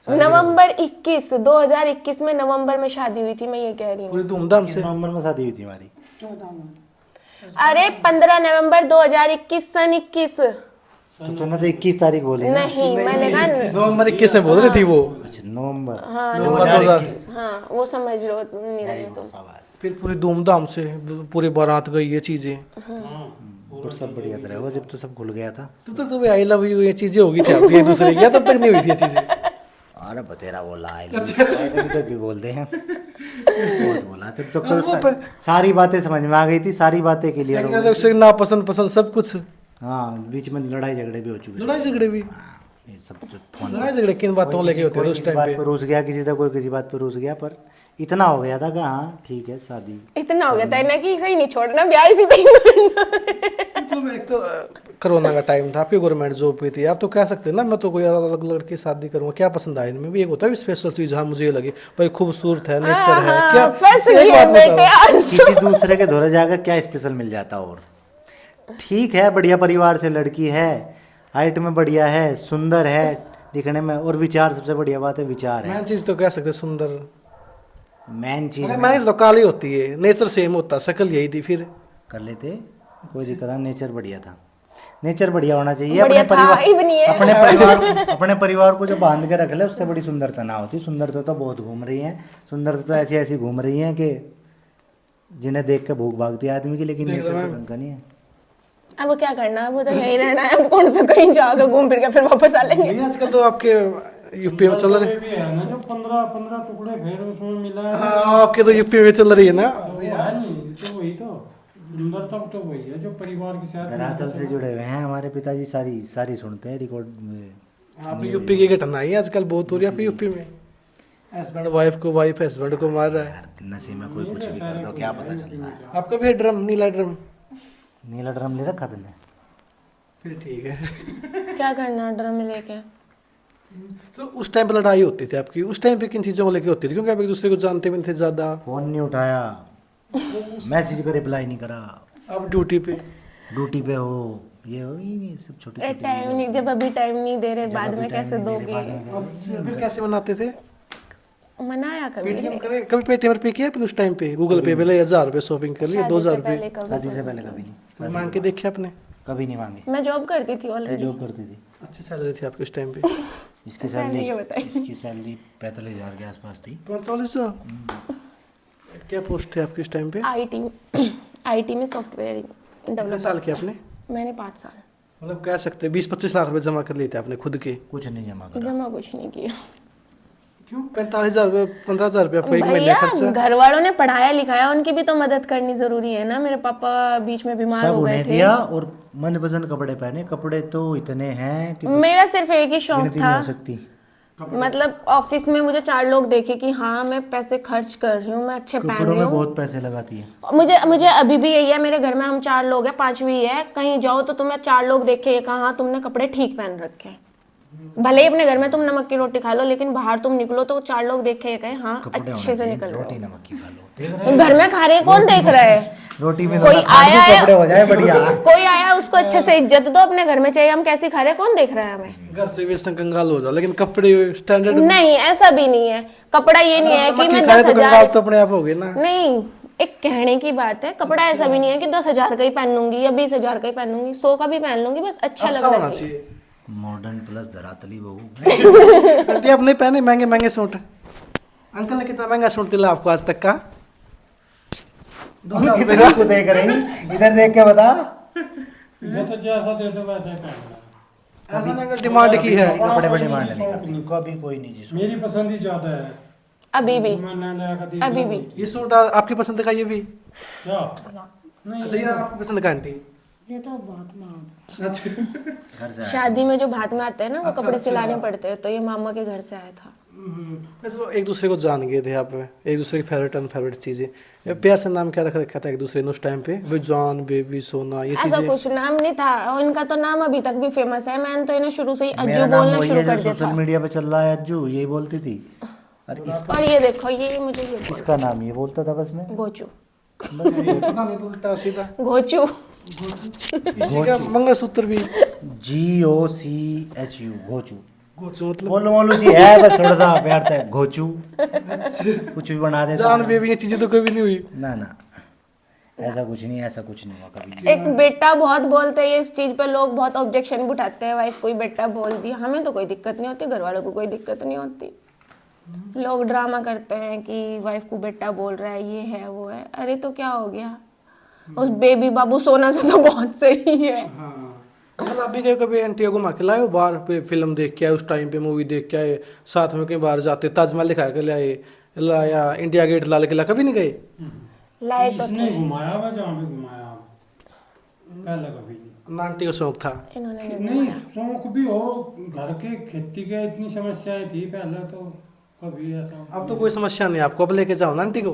नवंबर 21 2021 में नवंबर में शादी हुई थी, मैं ये कह रही हूँ। पूरी धूमधाम 21 से? नवंबर में शादी हुई थी हमारी। 14 में। अरे 15 नवंबर 2021 सन 21। तो तूने तो 21 तारीख बोली ना। नहीं मैंने कहा नवंबर 21 में बोल रही थी वो। अच्छा, नवंबर। हाँ नवंबर 2000। हाँ वो समझ लो नहीं रहे तुम। शाबाश। फिर पूरी धूमधाम से पूरी बारात गई ये चीजें। तो सब बढ़िया तरह हुआ जब तो सब खुल गया था। तब तक तो भाई आई लव यू ये चीजें होगी थी आपकी एक दूसरे की, या तब तक नहीं हुई थी ये चीजें? अरे बतेरा बोला आई लव यू भी बोलते हैं। बहुत बोला तब तो कल सारी बातें समझ में आ गई थी, सारी बातें क्लियर हो गई। ना पसंद पसंद सब कुछ? हाँ, बीच में लड़ाई झगड़े भी हो चुके थे। लड़ाई झगड़े भी? ये सब जो फोन लड़ाई झगड़े किन बातों लेके होते थे उस टाइम पे? पर रूस गया किसी से, कोई किसी बात पर रूस गया, पर इतना हो गया था कि हाँ ठीक है शादी। इतना हो गया था ना कि सही नहीं छोड़ना, ब्याह इसी तक करना। मतलब एक तो कोरोना का टाइम था, आपकी गवर्नमेंट जॉब पे थी, आप तो कह सकते हैं ना मैं तो कोई अलग लड़की शादी करूंगा, क्या पसंद आया इनमें भी एक होता है स्पेशल चीज। हाँ मुझे ये लगी भाई खूबसूरत है, नेचर है, क्या फंस एक गए बात बेटे बताओ। आज। किसी दूसरे के धोरे जाकर क्या स्पेशल मिल जाता। और ठीक है, बढ़िया परिवार से लड़की है, हाइट में बढ़िया है, सुंदर है दिखने में, और विचार सबसे बढ़िया बात है, विचार है मेन चीज तो कह सकते हैं सुंदर। मेन चीज। मैंने तो काली होती है, नेचर सेम होता, शक्ल यही थी, फिर कर लेते, कोई दिक्कत नहीं। नेचर बढ़िया था, नेचर बढ़िया होना चाहिए। बढ़िया था ही बनी है। अपने परिवार को जो बांध के रख ले उससे बड़ी सुंदरता ना होती। सुंदरता तो बहुत घूम रही है, सुंदरता तो ऐसी ऐसी घूम रही है कि जिन्हें देख के भूख भागती है आदमी की, लेकिन नेचर तो ढंग का नहीं है। अब क्या करना है, वो तो यही रहना है। अब कौन सा कहीं जाकर घूम फिर के फिर वापस आ लेंगे। नहीं आजकल तो आपके यूपी में चल रहे भी है ना जो 15 टुकड़े फिर उसमें मिला है। हाँ आपके तो यूपी में चल रही है ना। तो वो है नहीं, तो वही तो सुंदरता तो वही है जो परिवार के साथ। धरातल से जुड़े हुए हैं हमारे पिताजी, सारी सारी सुनते हैं रिकॉर्ड में। आपकी यूपी की घटना ही आजकल बहुत हो रही है आपकी यूपी में। हस्बैंड वाइफ को, वाइफ हस्बैंड को मार रहा है। यार नशे में कोई कुछ भी कर दो, क्या पता चल रहा है। आपका भी है ड्रम, नीला ड्रम? नीला ड्रम ले रखा तुमने? फिर ठीक है। क्या करना ड्रम में लेके? तो उस टाइम पे लड़ाई होती थी आपकी, उस टाइम पे किन चीज़ों को लेके होती थी? क्योंकि आप एक दूसरे को जानते भी नहीं थे ज़्यादा। फोन नहीं उठाया, मैसेज का रिप्लाई नहीं करा, आप ड्यूटी पे? ड्यूटी पे हो, ये हो ही नहीं, सब छोटे टाइम नहीं, जब अभी टाइम नहीं दे रहे, बाद में कैसे दोगे? फिर कैसे मनाते थे? मनाया कभी पेटीएम करे, कभी पेटीएम पे किया आपने उस टाइम पे? गूगल पे पहले 1000 रुपये शॉपिंग कर लिए, 2000 रुपये पहले कभी शादी से पहले कभी नहीं, मांग के देखे आपने? कभी नहीं मांगे। मैं जॉब करती थी ऑलरेडी। जॉब करती थी, अच्छी सैलरी थी आपकी उस टाइम पे? इसकी सैलरी ये बताइए। इसकी सैलरी 45,000 के आसपास थी। 4500? क्या पोस्ट थे आपकी इस टाइम पे? आईटी में सॉफ्टवेयर कितने डेवलपर। साल किया आपने? मैंने 5 साल। मतलब कह सकते हैं 20-25 लाख रुपए जमा कर लिए थे आपने खुद के? कुछ नहीं जमा करा। जमा कुछ नहीं किया क्यों? 45,000 रुपये 15,000 रुपये आपका एक महीने भैया, खर्चा? घर वालों ने पढ़ाया लिखाया, उनकी भी तो मदद करनी जरूरी है ना। मेरे पापा बीच में बीमार सब हो गए उन्हें थे। दिया और मनपसंद कपड़े पहने। कपड़े तो इतने हैं कि मेरा सिर्फ एक ही शौक गिनती था, नहीं हो सकती। मतलब ऑफिस में मुझे 4 लोग देखे कि हाँ मैं पैसे खर्च कर रही हूँ, मैं अच्छे पहन कपड़ों रही में हूँ। बहुत पैसे लगाती है। मुझे अभी भी यही है, मेरे घर में हम 4 लोग हैं, 5वीं है, कहीं जाओ तो तुम्हें 4 लोग देखे ये कहा हाँ तुमने कपड़े ठीक पहन रखे हैं। भले ही अपने घर में तुम नमक की रोटी खा लो, लेकिन बाहर तुम निकलो तो 4 लोग देखे ये कहे हाँ कपड़े अच्छे होने से चाहिए, निकल रहे रोटी हो। नमक की खा लो। देख रहे घर में खा रहे हैं, कौन देख रहा है? रोटी में कोई नमक खा लो, आया कपड़े है, हो जाए बढ़िया। कोई आया उसको अच्छे से इज्जत दो। अपने घर में चाहिए हम कैसी खा रहे हैं, कौन देख रहा है हमें? घर से भी कंगाल हो जाओ, लेकिन कपड़े स्टैंडर्ड नहीं, ऐसा भी नहीं है। कपड़ा ये नहीं है कि मैं खाए तो 10,000 कंगाल तो अपने आप हो गए ना। नहीं, एक कहने की बात है। कपड़ा ऐसा भी नहीं है कि 10,000 का ही पहनूंगी या 20,000 का ही पहनूंगी, 100 का भी पहन लूंगी, बस अच्छा अच्छा लगना होना चाहिए। चाहिए। मॉडर्न प्लस धरातली बहू। आंटी आप नहीं पहने महंगे महंगे सूट? अंकल ने कितना महंगा सूट दिला आपको आज तक का? 2,000 रुपये का? को देख रही, इधर देख के बता। ये तो जैसा दे दो वैसे ही पहनना। ऐसा नहीं अंकल डिमांड की है। कपड़े पर डिमांड नहीं करती कभी कोई नहीं जिसको। मेरी पसंद ही ज्यादा है। अभी भी मैं ना नया कभी अभी भी ये सूट आपकी पसंद का? ये भी क्या नहीं अच्छा, ये आपकी पसंद का आंटी? ये तो बहुत महंगा। अच्छा। घर से शादी में जो भात में आते हैं ना वो कपड़े सिलाने पड़ते हैं, तो ये मामा के घर से आया था। चलो एक दूसरे को जान गए थे आप, एक दूसरे की फेवरेट अनफेवरेट चीजें। प्यार से नाम क्या रख रखा था एक दूसरे ने उस टाइम पे? जान, बेबी, सोना, ये ऐसा चीजें? कुछ नाम नहीं था, और इनका तो नाम अभी तक भी फेमस है। मैंने तो इन्हें शुरू से ही अज्जू मेरा नाम बोलना वही शुरू है कर जो दिया सोशल था। मीडिया पे चल रहा है, अज्जू यही बोलती थी। और और ये देखो, ये मुझे ये बोल इसका नाम ये बोलता था बस में। गोचू, पता नहीं तो उल्टा सीधा। गोचू। इसी का मंगलसूत्र भी GOCHU घोचू। गोचू मतलब बोलो बोलो सी है, बस थोड़ा सा प्यार था घोचू। कुछ भी बना देता। जान, बेबी, ये चीजें तो कभी नहीं हुई। ना ना, ऐसा कुछ नहीं, ऐसा कुछ नहीं हुआ कभी। एक बेटा बहुत बोलते हैं, इस चीज पे लोग बहुत ऑब्जेक्शन भी उठाते हैं। वाइफ कोई बेटा बोल दिया, हमें तो कोई दिक्कत नहीं होती, घर वालों को कोई दिक्कत नहीं होती। लोग ड्रामा करते हैं कि वाइफ को बेटा बोल रहा है, ये है वो है। अरे तो क्या हो गया, उस बेबी बाबू सोना से तो बहुत सही है। मतलब अभी गए कभी आंटिया घुमा के लाए हो बाहर पे? फिल्म देख के आए, उस टाइम पे मूवी देख के आए, साथ में कहीं बाहर जाते, ताजमहल दिखा के लाए, लाया इंडिया गेट, लाल किला, कभी नहीं गए? लाए तो इसने थे, घुमाया हुआ जहाँ भी घुमाया पहले कभी नहीं। ना आंटी को शौक था? इन्होंने नहीं नहीं घुमाया। शौक भी हो, घर के खेती के इतनी समस्याएं थी पहले, तो कभी ऐसा अब तो कोई समस्या नहीं आपको? अब लेके जाओ ना आंटी को,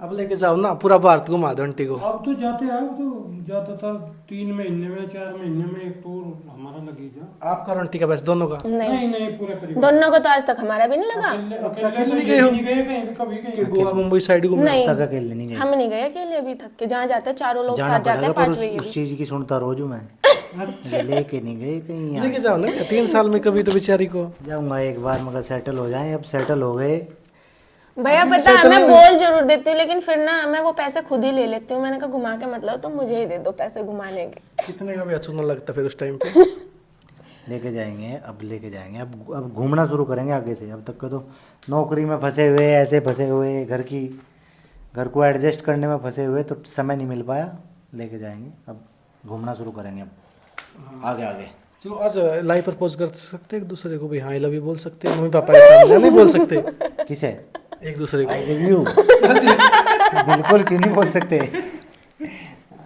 अब लेके जाओ ना, पूरा भारत घुमा दो आंटी को। अब तो जाते हैं, अब तो ज्यादातर 3 महीने में 4 महीने में एक टूर हमारा लगी जा। आपका और आंटी का बस दोनों का? नहीं, नहीं पूरे परिवार। दोनों को तो आज तक हमारा भी नहीं लगा। अकेले तो नहीं ये गए हो? नहीं गए कहीं भी, कभी कि कहीं। गोवा मुंबई साइड घूमने? नहीं, तक अकेले नहीं गए। हम नहीं गए अकेले अभी तक के। जहाँ जाते हैं चारों लोग जाना साथ जाते पड़ेगा हैं, पर 5वीं उस चीज की सुनता रोज हूँ मैं। लेके नहीं गए कहीं यहाँ। लेके जाओ ना, 3 साल में कभी तो बेचारी को। जाऊंगा एक बार, मगर सेटल हो जाए। अब सेटल हो गए। भैया पता है मैं बोल जरूर देती हूँ, लेकिन फिर ना मैं वो पैसे खुद ही ले लेती हूँ। मैंने कहा घुमा के मतलब तुम मुझे ही दे दो पैसे घुमाने के। कितने का भी अच्छा ना लगता फिर उस टाइम पे? लेके जाएंगे, अब लेके जाएंगे। अब घूमना शुरू करेंगे आगे से। अब तक का तो नौकरी में फंसे हुए, ऐसे फंसे हुए, घर को एडजस्ट करने में फंसे हुए, तो समय नहीं मिल पाया। लेके जाएंगे, अब घूमना शुरू करेंगे। अब आगे आगे चलो आज लाइव प्रपोज कर सकते हैं एक दूसरे को भी? हाँ, आई लव यू बोल सकते हैं? मम्मी पापा के सामने नहीं बोल सकते किसे? एक दूसरे को? आई लव यू बिल्कुल, क्यों नहीं बोल सकते?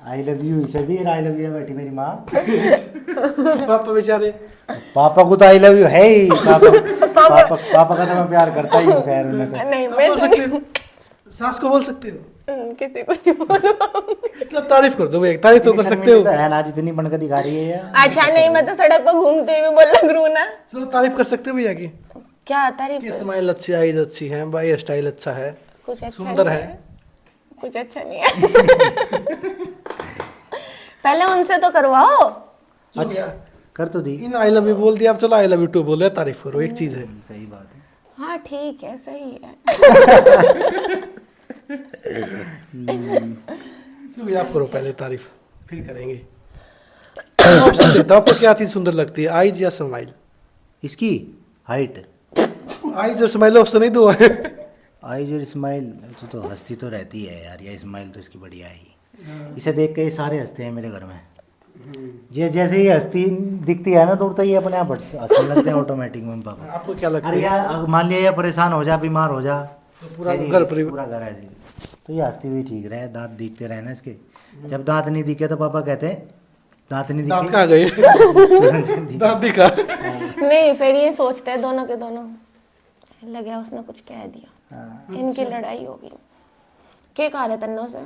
आई लव यू इसे भी, आई लव यू बैठी मेरी माँ। पापा बेचारे? पापा को तो आई लव यू है ही। पापा का तो मैं प्यार करता ही हूँ। खैर उन्हें तो नहीं आप मैं बोल सकते हो? सास को बोल सकते हो? किसी को नहीं बोलूं। इतना तारीफ कर दो भैया, तारीफ तो कर सकते हो। तो है ना, जितनी बनकर दिखा रही है यार। अच्छा नहीं, मैं तो सड़क पर घूमते हुए बोल लग रू ना। चलो तारीफ कर सकते हो भैया की? क्या तारीफ कि करूं? स्माइल अच्छी, आईज अच्छी है, भाई हेयर स्टाइल अच्छा है, कुछ अच्छा सुंदर नहीं है। कुछ अच्छा नहीं है। पहले उनसे तो करवाओ। अच्छा कर तो दी। इन आई लव यू बोल दिया, अब चलो आई लव यू टू बोलो, तारीफ करो, एक चीज है। सही बात है। हाँ ठीक है, सही है। चलो भैया आप करो पहले तारीफ, फिर करेंगे। ऑप्शन देता हूँ, आपको क्या चीज सुंदर लगती है, आईज या स्माइल? इसकी हाइट। आईज और स्माइल ऑप्शन ही दो है। आई जो स्माइल तो हंसती तो रहती है यार, ये स्माइल तो इसकी बढ़िया है। इसे देख के ये सारे हंसते हैं मेरे घर में। जैसे ही हंसती दिखती है ना तो ये अपने आप हंसने लगते हैं ऑटोमेटिक में पापा। आपको क्या लगता अरे है? यार मान लिया ये परेशान हो जा, बीमार हो जा, तो पूरा फिर घर परिवार पूरा घर है जी, तो ये हंसती हुई ठीक रहे, दांत दिखते रहे ना इसके। जब दांत नहीं दिखे तो पापा कहते हैं दांत नहीं दांत दिखे कहाँ गए? दांत दिखा। नहीं, फिर ये सोचते हैं दोनों के दोनों, लगे उसने कुछ कह दिया, हाँ। इनकी लड़ाई होगी। क्या कहा रहे तन्नो से?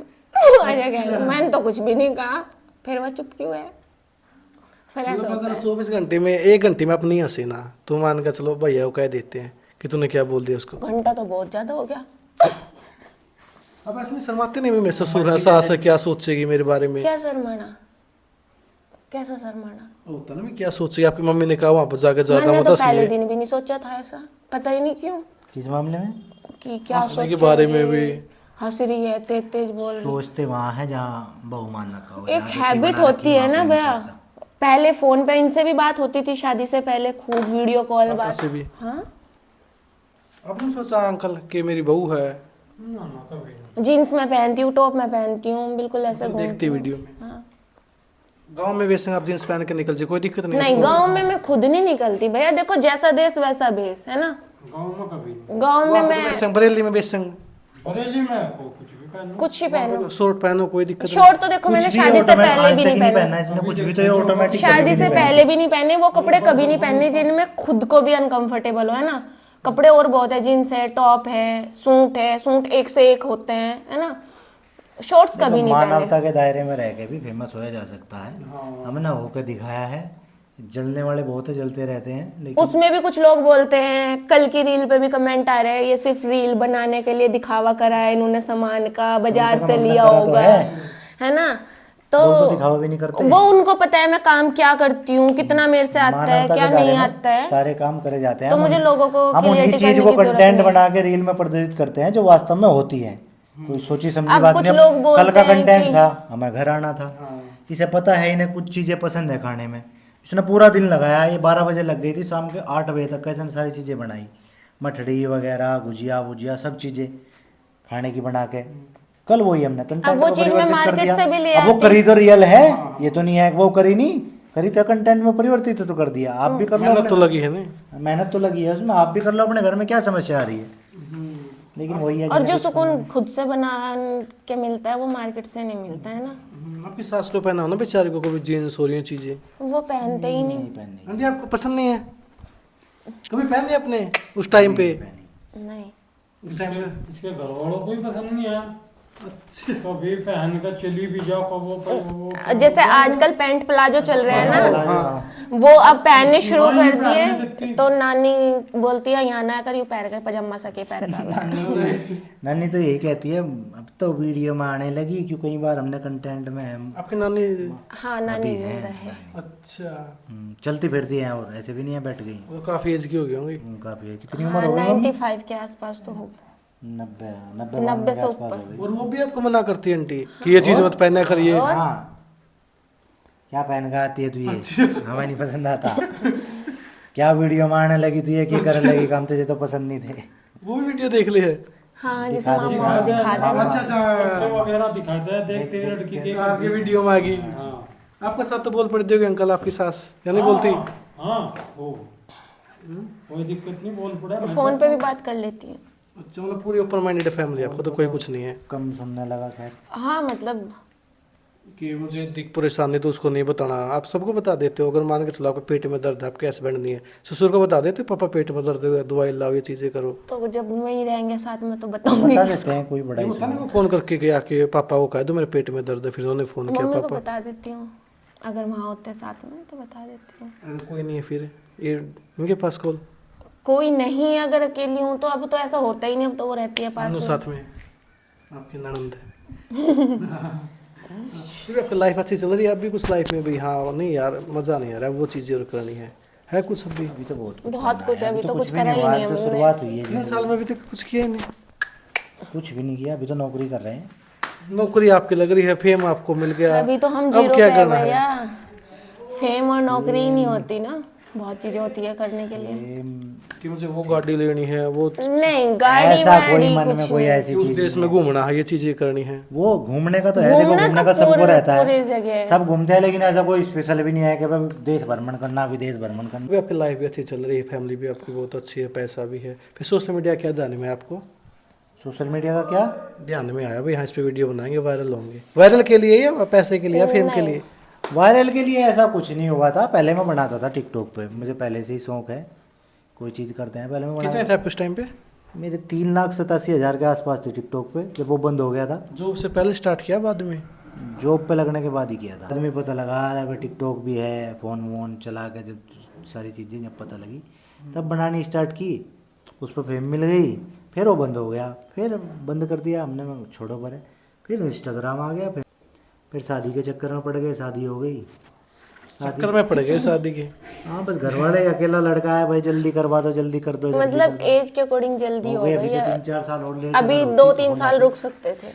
मैंने तो कुछ भी नहीं कहा, फिर वह चुप क्यों है? फिर ऐसा मतलब होता अगर है। 24 घंटे में 1 घंटे में अपनी हंसी ना, तो मान कर चलो भैया को कह देते हैं कि तूने क्या बोल दिया उसको। घंटा तो बहुत ज्यादा हो गया। अब ऐसे नहीं शर्माते नहीं भी, मेरे ससुर है सास है, क्या सोचेगी मेरे बारे में? क्या शर्माना? कैसा शर्माना? होता ना भी क्या सोचेगी, आपकी मम्मी ने कहा वहां पर जाकर ज्यादा मैंने मत तो हंसिए। पहले दिन भी नहीं सोचा था ऐसा, पता ही नहीं क्यों किस मामले में? कि क्या हंसने के बारे में भी। हंस रही है, तेज तेज बोल रही है। सोचते वहाँ है जहाँ बहुमान ना कहो, एक जहाँ व्यक्ति हैबिट बना होती रखी है वहाँ ना पे नहीं भैया। सोचता। पहले फोन पे इनसे भी बात होती थी शादी से पहले, खूब वीडियो कॉल पापा बात। से भी। हाँ, आपने सोचा अंकल कि मेरी बहू है? ना ना कभी नहीं। जीन्स में पहनती हूँ, टॉप में पहनती हूँ, बिल्कुल ऐसे घूमती देखती हूँ। वीडियो में। हाँ। गांव में वैसे आप जींस पहन के निकल जाए, कोई दिक्कत नहीं? नहीं, गांव में मैं खुद नहीं निकलती भैया, देखो जैसा देश वैसा भेष है ना। गाँव में कभी नहीं। गांव में मैं बेसंग बरेली में बेसंग बरेली में आपको कुछ भी पहनो। कुछ ही पहनूं। शॉर्ट पहनो, कोई दिक्कत नहीं। शॉर्ट तो देखो मैंने कुछ भी शादी से automatic- पहले आज भी तक नहीं पहना पहना। इसने कुछ भी, तो ये ऑटोमेटिक शादी से पहले भी नहीं पहने, वो कपड़े कभी नहीं पहने जिनमें खुद को भी अनकंफर्टेबल हो, है ना। कपड़े और बहुत है, जीन्स है, टॉप है, सूट एक से एक होते हैं, है ना। शॉर्ट्स कभी नहीं पहने। मानवता के दायरे में रह के भी फेमस होया जा सकता है। हमने ना होकर दिखाया है, जलने वाले बहुत है, जलते रहते हैं, लेकिन उसमें भी कुछ लोग बोलते हैं, कल की रील पे भी कमेंट आ रहे हैं, ये सिर्फ रील बनाने के लिए दिखावा करा है इन्होंने, सामान का बाजार से हमने लिया करा तो होगा, है ना। तो लोग तो दिखावा भी नहीं करते। वो उनको पता है मैं काम क्या करती हूँ, कितना मेरे से आता है, मानवता क्या के दायरे नहीं में आता है। सारे काम करे जाते हैं। तो हम मुझे लोगों को हम उन्हीं क्लियरिटी चीज करने को की जरूरत कंटेंट नहीं। बना के रील में प्रदर्शित करते हैं जो वास्तव में होती है। कोई सोची समझी अब बात कुछ नहीं। लोग अब बोलते कल का हैं कंटेंट कि- था, हमें घर आना था, इसे पता है इन्हें कुछ चीजें पसंद है खाने में, इसने पूरा दिन लगाया, ये 12 बजे लग गई थी, शाम के 8 बजे तक कैसे सारी चीजें बनाई, मठड़ी वगैरह, गुजिया वुजिया, सब चीजें खाने की बना के। कल वही हमने कंटेंट अब वो को चीज मैं परिवर्तित कर मार्केट दिया। से भी ले अब वो आती। करी तो रियल है, ये तो नहीं है कि वो करी नहीं, करी तो कंटेंट में परिवर्तित तो कर दिया। आप भी कर लो, मेहनत तो अपने- लगी है ना। मेहनत तो लगी है उसमें, आप भी कर लो, अपने घर में क्या समस्या आ रही है। लेकिन वही है और जिन्हें जो कुछ सुकून खुद से बना के मिलता है वो मार्केट से नहीं मिलता है ना। आपकी सास को पहना हो ना बेचारे को, कभी जीन्स हो रही है चीजें। वो पहनते ही नहीं। नहीं पहननी। आंटी आपको पसंद नहीं है? कभी पहन लिया आपने उस टाइम पे? नहीं, उस टाइम पे इसके घर वालों को ही पसंद नहीं है। कभी पहन कर चली भी जाओ, कब वो जैसे आजकल पैंट प्लाजो चल रहे हैं ना, हाँ। वो अब पहनने शुरू नानी कर पहनने दिए, लगती। तो नानी बोलती है यहाँ ना कर, यू पैर का पजामा सके पैर का। नानी तो यही कहती है, अब तो वीडियो में आने लगी, क्यों कई बार हमने कंटेंट में आपकी नानी? हाँ, नानी जिंदा है। अच्छा, चलती फिरती हैं, और ऐसे भी नहीं है बैठ गई। वो काफी एज की हो गई होंगी। काफी है, कितनी उम्र हाँ, हो गई? 95 के आसपास तो होगी। 90 90 के से आसपास ऊपर। हो गई। और वो भी आपको मना करती है आंटी कि ये चीज मत पहना करिए? हाँ, क्या पहन के आती है तू ये, हमें नहीं पसंद आता। क्या वीडियो में आने लगी तू ये, की करने लगी काम, तुझे तो पसंद नहीं थे। वो भी वीडियो देख ली है? हाँ, जिसे दिखा देते मामा हैं। दिखा देना। अच्छा अच्छा, फोटो वगैरह दिखाता है, देख तेरी लड़की के। आगे वीडियो में आ गई। हाँ आपके साथ तो बोल पड़ती होगी अंकल आपकी सास, या नहीं बोलती? हाँ, वो कोई दिक्कत नहीं, बोल पड़ा। मैं फोन पे भी बात कर लेती है। अच्छा, मतलब पूरी ओपन माइंडेड फैमिली आपको, तो कोई कुछ नहीं है कम सुनने लगा खैर। हाँ, मतलब कि मुझे दिख परेशानी तो उसको नहीं बताना। आप सबको बता देते हो, अगर मान के चलो आपके पेट में दर्द है, आपके हस्बैंड नहीं है, ससुर को बता देते हो पापा पेट में दर्द है, दवाई लाओ, ये चीजें करो? तो जब वहीं रहेंगे साथ में तो बताऊंगी। बता देते हैं, कोई बड़ा होता नहीं, वो फोन करके कि आके पापा को कह दो मेरे पेट में दर्द है, फिर उन्होंने फोन किया मम्मी को पापा। बता देती हूँ, अगर वहाँ होते साथ में तो बता देती हूँ। अगर कोई नहीं है फिर ये इनके पास कॉल कोई नहीं है, अगर अकेली हूँ तो अब तो ऐसा होता ही नहीं, अब तो वो रहती है पास दोनों में। साथ में आपकी ननंद है। फिर आपकी लाइफ अच्छी चल रही है? आप भी कुछ लाइफ में भी हाँ नहीं यार मजा नहीं आ रहा, वो चीजें और करनी है कुछ अभी? अभी तो बहुत बहुत कुछ है, अभी तो कुछ भी करा ही हुआ, नहीं अभी तो हमने। शुरुआत हुई है 3 साल में अभी तक कुछ किया ही नहीं। कुछ भी नहीं किया, अभी तो नौकरी कर रहे हैं। नौकरी आपकी लग रही है, फेम आपको मिल गया, अभी तो हम अब जीरो क्या पे है करना है? भैया। फेम और नौकरी ही नहीं होती ना, बहुत चीजें होती है करने के लिए। ये कि मुझे वो गाड़ी लेनी है, वो नहीं गाड़ी ऐसा कोई वाड़ी मन में कुछ कोई नहीं। ऐसी उस चीज देश में घूमना है, ये चीजें करनी है। वो घूमने का तो है, देखो घूमना घूमने तो का सबको पूरे- रहता पूरी है, जगह है। सब घूमते हैं, लेकिन ऐसा कोई स्पेशल भी नहीं है कि भाई देश भ्रमण करना, विदेश भ्रमण करना। अभी आपकी लाइफ भी अच्छी चल रही है, फैमिली भी आपकी बहुत अच्छी है, पैसा भी है, फिर सोशल मीडिया क्या ध्यान में है आपको? सोशल मीडिया का क्या? ध्यान में आया भाई, हाँ इस पे वीडियो बनाएंगे, वायरल होंगे, वायरल के लिए या पैसे के लिए या फेम के लिए? वायरल के लिए ऐसा कुछ नहीं हुआ था, पहले मैं बनाता था टिकटॉक पे, मुझे पहले से ही शौक है, कोई चीज़ करते हैं पहले मैं कितने बनाता। थे आप उस टाइम पे? मेरे 3,87,000 के आसपास थे टिकटॉक पे, जब वो बंद हो गया था। जॉब से पहले स्टार्ट किया बाद में? जॉब पे लगने के बाद ही किया था। बाद में पता लगा अरे टिकटॉक भी है, फ़ोन वोन चला के जब सारी चीज़ें जब पता लगी तब बनानी स्टार्ट की, उस पर फेम मिल गई, फिर वो बंद हो गया, फिर बंद कर दिया हमने, मैं छोड़ो पर है। फिर इंस्टाग्राम आ गया, फिर शादी के चक्कर में पड़ गए, शादी हो गई। चक्कर में पड़ गए शादी के? हाँ बस घर वाले, अकेला लड़का है भाई, जल्दी करवा दो, जल्दी कर दो, जल्दी मतलब कर दो। एज के अकॉर्डिंग जल्दी हो गए, गई अभी तो है। 3-4 साल और लेट अभी अगर 2-3 होती साल तो रुक सकते थे।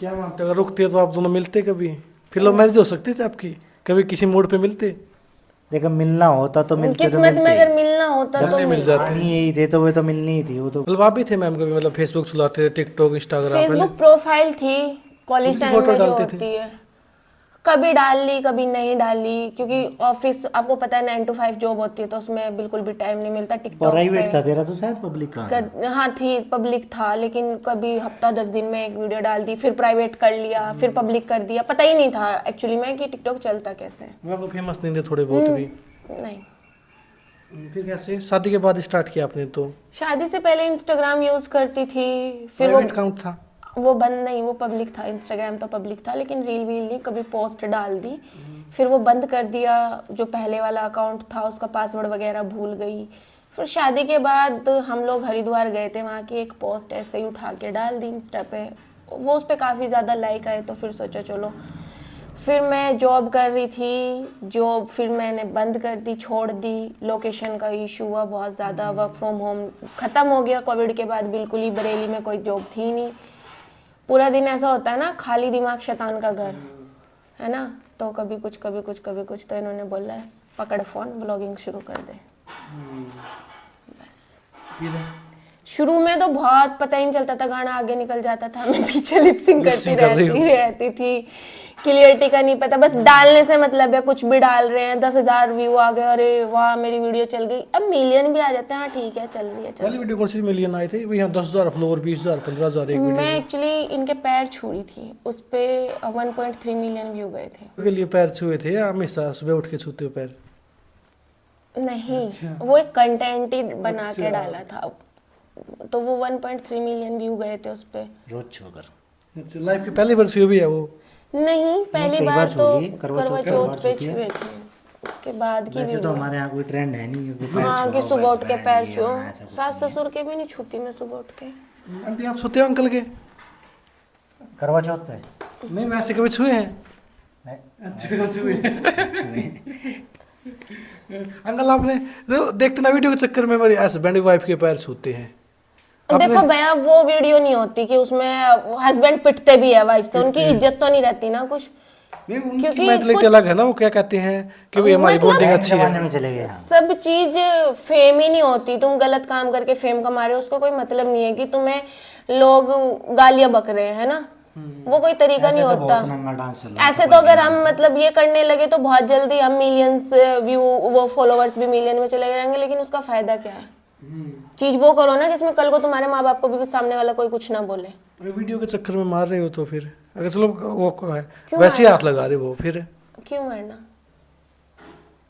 क्या मानते हो, अगर रुकते तो आप दोनों मिलते कभी? फिर लव मैरिज हो सकती थी आपकी, कभी किसी मोड़ पे मिलते? देखो मिलना होता तो मिलते, तो किस्मत में मिलते। अगर मिलना होता तो जल्दी मिल जाते। कहानी यही थे, तो वो तो मिलनी ही थी वो तो। मतलब आप भी थे मैम कभी, मतलब फेसबुक चलाते थे, टिकटॉक, इंस्टाग्राम? फेसबुक प्रोफाइल थी कॉलेज उसकी टाइम फोटो में जो डालते थे? होती है, कभी डाल ली कभी नहीं डाली, क्योंकि ऑफिस आपको पता है 9 to 5 जॉब होती है, तो उसमें बिल्कुल भी टाइम नहीं मिलता। टिकटॉक प्राइवेट था तेरा तो शायद, पब्लिक का? हाँ थी, पब्लिक था, लेकिन कभी हफ्ता 10 दिन में एक वीडियो डाल दी, फिर प्राइवेट कर लिया, फिर पब्लिक कर दिया। पता ही नहीं था एक्चुअली में कि टिकटॉक चलता कैसे है। मैं तो फेमस नहीं थे थोड़े बहुत भी? नहीं, फिर कैसे शादी के बाद स्टार्ट किया आपने? तो शादी से पहले इंस्टाग्राम यूज करती थी, फिर वो प्राइवेट अकाउंट था? वो बंद नहीं, वो पब्लिक था, इंस्टाग्राम तो पब्लिक था, लेकिन रील वील नहीं, कभी पोस्ट डाल दी, फिर वो बंद कर दिया। जो पहले वाला अकाउंट था उसका पासवर्ड वगैरह भूल गई। फिर शादी के बाद हम लोग हरिद्वार गए थे, वहाँ की एक पोस्ट ऐसे ही उठा के डाल दी इंस्टा पे, वो उस पर काफ़ी ज़्यादा लाइक आए, तो फिर सोचा चलो। फिर मैं जॉब कर रही थी, जॉब फिर मैंने बंद कर दी, छोड़ दी, लोकेशन का इशू हुआ बहुत ज़्यादा, वर्क फ्रॉम होम ख़त्म हो गया कोविड के बाद, बिल्कुल ही बरेली में कोई जॉब थी नहीं। पूरा दिन ऐसा होता है ना, खाली दिमाग शैतान का घर है ना, तो कभी कुछ कभी कुछ कभी कुछ, तो इन्होंने बोला है पकड़ फ़ोन, ब्लॉगिंग शुरू कर दे। बस शुरू में तो बहुत पता ही नहीं चलता था, गाना आगे निकल जाता था, मैं पीछे लिपसिंग करती रहती थी, क्लियरिटी का नहीं पता, बस डालने से मतलब है, कुछ भी डाल रहे हैं, 10,000 व्यू आ गए, अरे वाह मेरी वीडियो चल गई, अब मिलियन भी आ जाते हैं, हाँ ठीक है चल रही है चल। पहली वीडियो कौन सी मिलियन आए थे? यहाँ 10,000 फॉलोअर, 20,000, 15,000 एक वीडियो मैं एक्चुअली इनके पैर छू रही थी, उस पे 1.3 मिलियन व्यू गए थे। के लिए पैर छुए थे या हमेशा सुबह उठ के छूते हो पैर? नहीं, वो एक कंटेंट ही बना के डाला था, तो वो 1.3 मिलियन व्यू गए थे उस पे। रोज छोकर अच्छा, लाइफ की पहली बार छुए भी है वो? नहीं, पहली कई बार बार तो छू ली, करवा चौथ पे छूती है। छुए थे, उसके बाद की वैसे तो वीडियो। हमारे यहाँ कोई ट्रेंड है नहीं कि पैर हाँ, कि छुओ, सुबह उठ के ट्रेंड पैर ये छुओ, होना, ऐसा कुछ सास नहीं ससुर के भी नहीं छूती मैं सुबह उठ के। आंटी आप छूते हो अंकल के? है। करवा चौथ पे नहीं, वैसे कभी छुए हैं? नहीं। अच्छा छुए। अंकल आपने तो देखते ना वीडियो के चक्कर में मेरी हस्बैंड वाइफ के पैर छूते हैं। देखो भैया, वो वीडियो नहीं होती कि उसमें हस्बैंड पिटते भी है वाइफ से, उनकी इज्जत तो नहीं रहती ना कुछ, नहीं, उनकी क्योंकि मेंटलिटी कुछ- अलग है ना, वो क्या कहते हैं कि भाई हमारी मतलब- बॉन्डिंग अच्छी जमाने है। में चले गए हाँ। सब चीज फेम ही नहीं होती। तुम गलत काम करके फेम कमा रहे हो, उसका कोई मतलब नहीं है कि तुम्हें लोग गालियां बक रहे हैं ना, वो कोई तरीका ऐसे नहीं तो होता। बहुत नंगा डांस चल रहा है, ऐसे तो अगर हम मतलब ये करने लगे तो बहुत जल्दी हम मिलियंस व्यू, वो फॉलोवर्स भी मिलियन में चले जाएंगे, लेकिन उसका फायदा क्या है? चीज वो करो ना जिसमें कल को तुम्हारे माँ बाप को भी सामने वाला कोई कुछ ना बोले। वीडियो के चक्कर में मार रहे हो तो फिर अगर चलो वो है क्यों वैसे ही मारना? हाथ लगा रहे हो फिर क्यों मारना?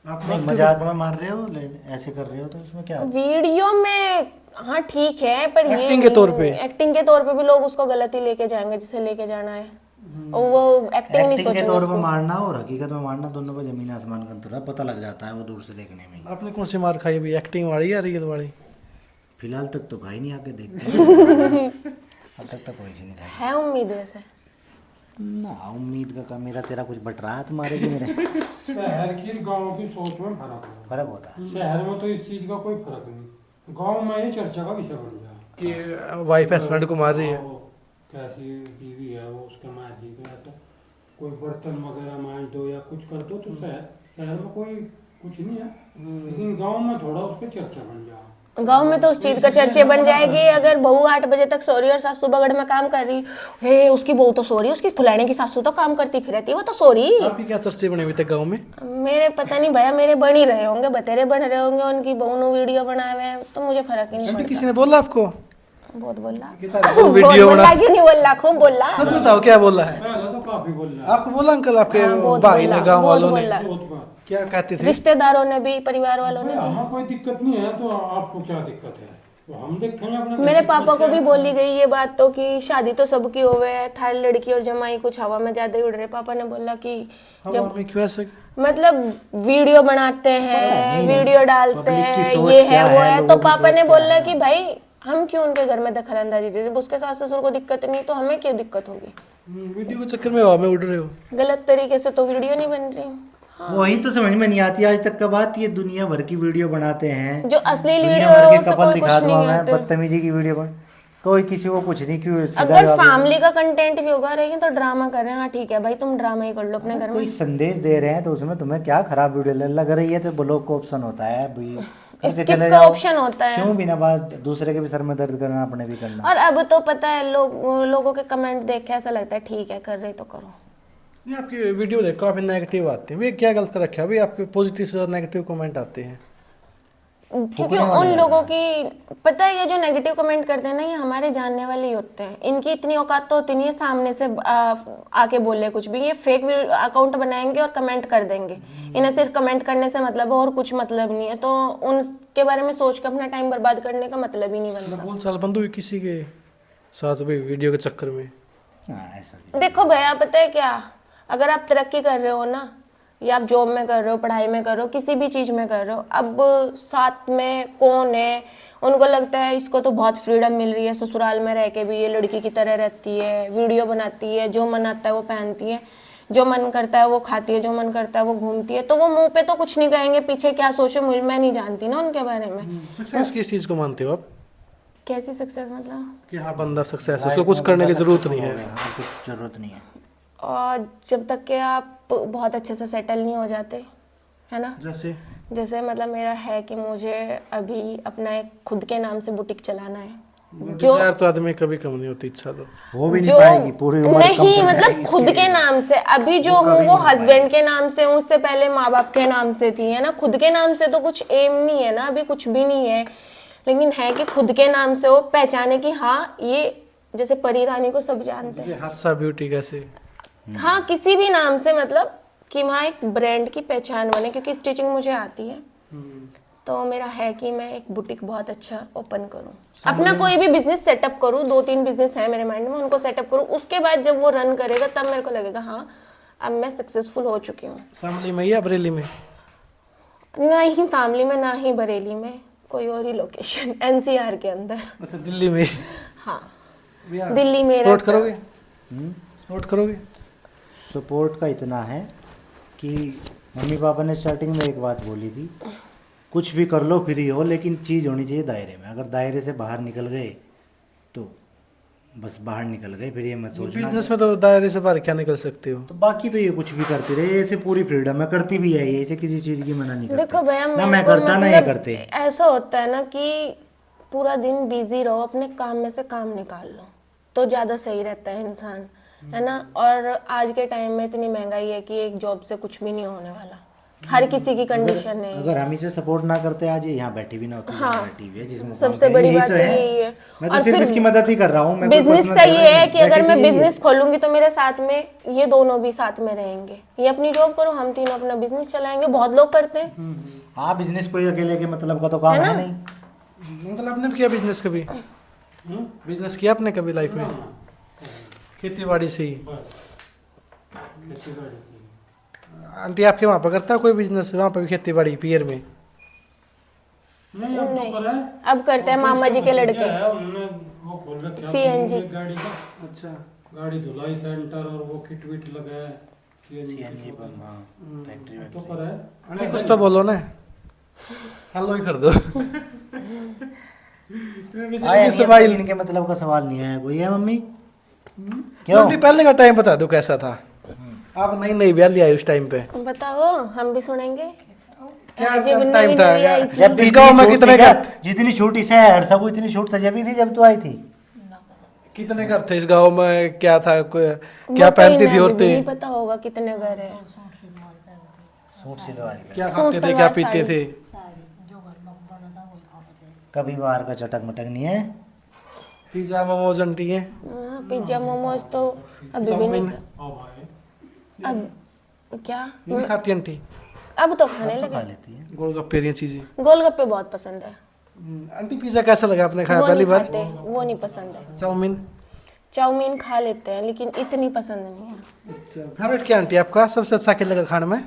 आप नहीं, मजाक में मार रहे हो, ऐसे कर रहे हो तो उसमें क्या? वीडियो में हाँ ठीक है, पर ये एक्टिंग के तौर पे? एक्टिंग के तौर पे भी लोग उसको गलत ही लेके जाएंगे जिसे लेके जाना है, और वो एक्टिंग नहीं एक्टिंग के सोचेंगे तौर पे उसको। मारना और हकीकत में मारना दोनों पे जमीन आसमान का अंतर है, पता लग जाता है वो दूर से देखने में ही। आपने कौन सी मार खाई अभी, एक्टिंग वाली या रियल वाली? फिलहाल तक तो खाई नहीं, आके देखते हैं। अब तक तो कोई सी नहीं खाई है उम्मीद वैसे? ना। उम्मीद का मेरा तेरा कुछ बट रहा है तुम्हारे की मेरे? शहर की गांव की सोच में फर्क है। फर्क होता है। शहर में तो इस चीज का कोई फर्क नहीं, गांव में ही चर्चा का विषय बन गया कि वाइफ हस्बैंड को मार रही है। वो कैसी बीवी है, वो उसके मार दी, तो ऐसा कोई बर्तन वगैरह मांज दो या कुछ कर दो तो शहर में कोई कुछ नहीं है, लेकिन गांव में थोड़ा उसकी चर्चा बन जाए। गांव में तो उस चीज का चर्चे बन जाएगी। अगर बहू 8 बजे तक सो रही और सासू बगड़ में काम कर रही, हे उसकी बहू तो सो रही, उसकी फुलाने की सासू तो काम करती फिर रहती है, वो तो सो रही। आपकी क्या चर्चे बने हुए थे गाँव में? मेरे पता नहीं भैया, मेरे बन ही रहे होंगे, बतेरे बन रहे होंगे, उनकी बहू ने वीडियो बनाए हुए हैं, तो मुझे फर्क ही नहीं अभी पड़ता। किसी ने बोला आपको? बहुत बोला, वो वीडियो बोला बना, क्यों नहीं बोला, खूब बोला। सच बताओ क्या बोला है? पहले तो काफी बोल रहा है, आपको बोला अंकल आपके हाँ, बहुत भाई बोला, ने, गाँव बहुत वालों ने? बोला। बहुत बार। क्या कहते थे? रिश्तेदारों ने भी, परिवार वालों ने भी। हमें कोई दिक्कत नहीं है, तो आपको क्या दिक्कत है? तो हम देखेंगे अपने। मेरे पापा को भी बोली गई ये बात तो कि शादी तो सबकी होवे है, थारी लड़की और जमाई कुछ हवा में ज्यादा ही उड़ रहे। पापा ने बोला कि जब में क्यों ऐसा? मतलब वीडियो बनाते हैं, वीडियो डालते पब्लिक की हैं, सोच ये क्या है वो है, है, लोगों तो की पापा सोच ने क्या बोला है। कि भाई हम क्यों उनके घर में दखल अंदाजी दे, जब उसके सास ससुर को दिक्कत नहीं तो हमें क्यों दिक्कत होगी। वीडियो के चक्कर में हवा में उड़ रहे हो? गलत तरीके से तो वीडियो नहीं बन रही। वही तो समझ में नहीं आती आज तक का बात। ये दुनिया भर की वीडियो बनाते हैं, जो असली दुनिया वीडियो भर है के उससे कपल कोई दिखा कुछ दूंगा नहीं मैं, कहते। बदतमीजी की वीडियो बन, कोई किसी को कुछ नहीं, क्यों सीधा अगर जवाब फैमिली का कंटेंट भी होगा रही तो ड्रामा कर रहे हैं, हाँ ठीक है भाई तुम ड्रामा ही कर लो अपने घर में। कोई संदेश दे रहे हैं तो उसमें तुम्हें क्या खराब वीडियो लग रही है, तो ब्लॉक का ऑप्शन होता है भाई, करके स्किप चले का जाओ। ऑप्शन होता है। क्यों बिना बात दूसरे के भी सर में दर्द करना, अपने भी करना। और अब तो पता है लोगों के कमेंट देख के ऐसा लगता है ठीक है कर रहे तो करो। ये आपकी वीडियो देख काफी नेगेटिव आते हैं, वे क्या गलत रखा है भाई? आपके पॉजिटिव से नेगेटिव कमेंट आते हैं। क्योंकि उन लोगों की पता है, ये जो नेगेटिव कमेंट करते हैं ना, ये हमारे जानने वाले ही होते हैं। इनकी इतनी औकात तो होती नहीं है सामने से आके बोले कुछ भी। ये फेक अकाउंट बनाएंगे और कमेंट कर देंगे। इन्हें सिर्फ कमेंट करने से मतलब है और कुछ मतलब नहीं है, तो उनके बारे में सोच कर अपना टाइम बर्बाद करने का मतलब ही नहीं बनता। बोल चाल बंद हुई किसी के साथ भाई वीडियो के चक्कर में? हाँ, ऐसा भी। देखो भैया पता है क्या, अगर आप तरक्की कर रहे हो ना, या आप जॉब में कर रहे हो, पढ़ाई में कर रहे हो, किसी भी चीज़ में कर रहे हो, अब साथ में कौन है, उनको लगता है इसको तो बहुत फ्रीडम मिल रही है, ससुराल में रह के भी ये लड़की की तरह रहती है, वीडियो बनाती है, जो मन आता है वो पहनती है, जो मन करता है वो खाती है, जो मन करता है वो घूमती है, तो वो मुंह पे तो कुछ नहीं कहेंगे, पीछे क्या सोचे मुझे मैं नहीं जानती ना उनके बारे में। सक्सेस किस चीज़ को मानते हो आप? कैसी सक्सेस मतलब? कि हाँ बंदा सक्सेस है, उसको कुछ करने की जरूरत नहीं है। हाँ, कुछ जरूरत नहीं है। और जब तक कि आप बहुत अच्छे से सेटल नहीं हो जाते, है ना। जैसे मतलब मेरा है कि मुझे अभी अपना एक खुद के नाम से बुटीक चलाना है, जो यार तो आदमी कभी कम नहीं होती इच्छा तो। वो भी नहीं जो पाएगी पूरी उम्र, नहीं कम कर मतलब जाएगी खुद इसके के लिए। नाम से अभी जो हूँ वो हस्बैंड के नाम से हूँ, उससे पहले माँ बाप के नाम से थी, है ना। खुद के नाम से तो कुछ एम नहीं है ना, अभी कुछ भी नहीं है, लेकिन है कि खुद के नाम से हो, पहचाने की हाँ ये जैसे परी रानी को सब जानते हैं, हादसा ब्यूटी कैसे, हाँ किसी भी नाम से, मतलब कि वहाँ एक ब्रांड की पहचान बने, क्योंकि स्टिचिंग मुझे आती है। तो मेरा है कि मैं एक बुटीक बहुत अच्छा ओपन करूं, अपना कोई भी बिजनेस सेटअप करूं, 2-3 बिजनेस है मेरे माइंड में, उनको सेटअप करूं, उसके बाद जब वो रन करेगा तब मेरे को लगेगा हाँ अब मैं सक्सेसफुल हो चुकी हूँ। शामली में या बरेली में? ना ही शामली में ना ही बरेली में, कोई और ही लोकेशन एनसीआर के अंदर। अच्छा दिल्ली में? हाँ दिल्ली में। सपोर्ट करोगे? सपोर्ट करोगे? सपोर्ट का इतना है कि मम्मी पापा ने स्टार्टिंग में एक बात बोली थी, कुछ भी कर लो फ्री हो, लेकिन चीज़ होनी चाहिए दायरे में। अगर दायरे से बाहर निकल गए तो बस बाहर निकल गए, फिर ये मत सोचना। बिजनेस में तो दायरे से बाहर क्या निकल सकते हो? तो बाकी तो ये कुछ भी करती रहे, ऐसे पूरी फ्रीडम है, करती भी है ये, ऐसे किसी चीज़ की मना नहीं करती। देखो भैया ना मैं को करता ना ये मतलब करते। ऐसा होता है ना कि पूरा दिन बिजी रहो, अपने काम में से काम निकाल लो तो ज़्यादा सही रहता है इंसान, है ना। और आज के टाइम में इतनी महंगाई है कि एक जॉब से कुछ भी नहीं होने वाला, हर किसी की कंडीशन है। अगर हम इसे सपोर्ट ना करते आज ये यहाँ बैठी भी ना होती, हाँ, बैठी हुई है जिसमें सबसे बड़ी बात तो यही है। मैं और तो सिर्फ फिर इसकी मदद ही कर रहा हूँ। मैं कोई बिजनेस personal का कर ये रहा है नहीं, कि अगर बैठी मैं हुई है। बिजनेस खोलूंगी तो मेरे साथ में ये दोनों भी साथ में रहेंगे, ये अपनी जॉब करो, हम तीनों अपना बिजनेस चलाएंगे। बहुत लोग करते हैं। हाँ, बिजनेस कोई अकेले के मतलब का तो काम है नहीं। अंकल आपने भी किया बिजनेस कभी? बिजनेस किया आपने कभी लाइफ में? खेती बाड़ी से ही? खेती बाड़ी की। आंटी आपके वहाँ पर करता है कोई बिजनेस? वहाँ पर भी खेती बाड़ी पियर में? नहीं अब तो कर रहे हैं। अब करते हैं मामा जी के लड़के। क्या है, उन्होंने वो खोल रखा है CNG गाड़ी का, अच्छा। गाड़ी धुलाई सेंटर और वो किट विट लगा है तो कर है। आंटी कुछ तो बोलो ना, हेलो ही कर दो। आया नहीं, इनके मतलब का सवाल नहीं है कोई, है मम्मी? क्यों? आंटी पहले का टाइम बता दो कैसा था? आप नई नई ब्याह आई उस टाइम पे। बताओ हम भी सुनेंगे। क्या जब टाइम नवी था नवी आई थी। जब भी इस गांव में इतनी कितने छूट थी घर क्या? जितनी छूट इसे है सब इतनी छूट था जब भी थी जब तू आई थी। कितने घर थे इस गांव में, क्या था क्या वो तो पहनती इन्हें थी अभी भी औरतें, नहीं पता होगा कितने घर है। सूट सिलवा ली। क्या सूट खाते थे, क्या सलवार पीते साड़ी। थे? कभी बाहर का चटक मटक नहीं है। पिज्जा मोमोज आंटी है, हाँ, पिज्जा मोमोज तो अभी भी नहीं हाँ भाई था। अब क्या नहीं खाती आंटी? अब तो खाने खा लगे। लेती है। गोलगप्पे ये चीजें। गोलगप्पे बहुत पसंद है। आंटी पिज्जा कैसा लगा, आपने खाया वो पहली नहीं बार? खाते, वो नहीं पसंद है। चाउमीन? चाउमीन खा लेते हैं लेकिन इतनी पसंद नहीं है। अच्छा, फेवरेट क्या आंटी आपका, सबसे अच्छा क्या लगा खाने में?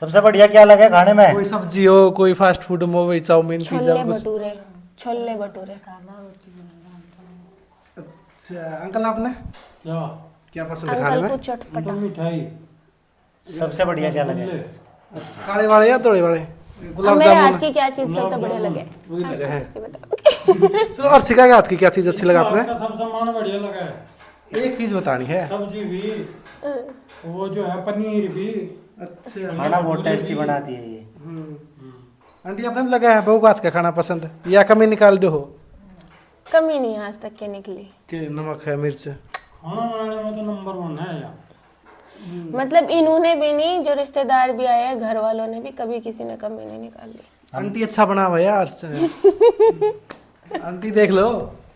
सबसे बढ़िया क्या लगे खाने में? कोई सब्जी हो, कोई फास्ट फूड हो, वही चाउमीन पिज्जा छोले कुछ? भटूरे, छोले भटूरे। अच्छा अंकल, आपने क्या क्या पसंद है खाने अंकल में? को तो चटपटा। मिठाई सबसे बढ़िया क्या लगे? ले। अच्छा, काढ़े वाले या दौड़े वाले? अब गुलाब मेरे हाथ जामुन? की क्या चीज सबसे गुलाब बढ़िया जामुन। लगे? वही आज लगे तो हैं। सच्ची बताओ। चलो, और सिखा के हाथ की क्या चीज अच्छी लगा आपने? का सब सामान बढ़िया लगा है, एक चीज बतानी है। सब्जी भी, वो जो है पनीर भी। अच्छा खाना बहुत टेस्टी बनाती है ये। आंटी, आपने भी लगा है बहू का हाथ का खाना पसंद है या कमी निकाल दो हो कमी नहीं आज तक के निकली। कि नमक है, मिर्च है? खाना बनाने में तो नंबर 1 है यार। मतलब इन्होंने भी नहीं, जो रिश्तेदार भी आए हैं, घर वालों ने भी, कभी किसी ने कमी नहीं निकाल ली। आंटी अच्छा बना हुआ यार। आंटी देख लो,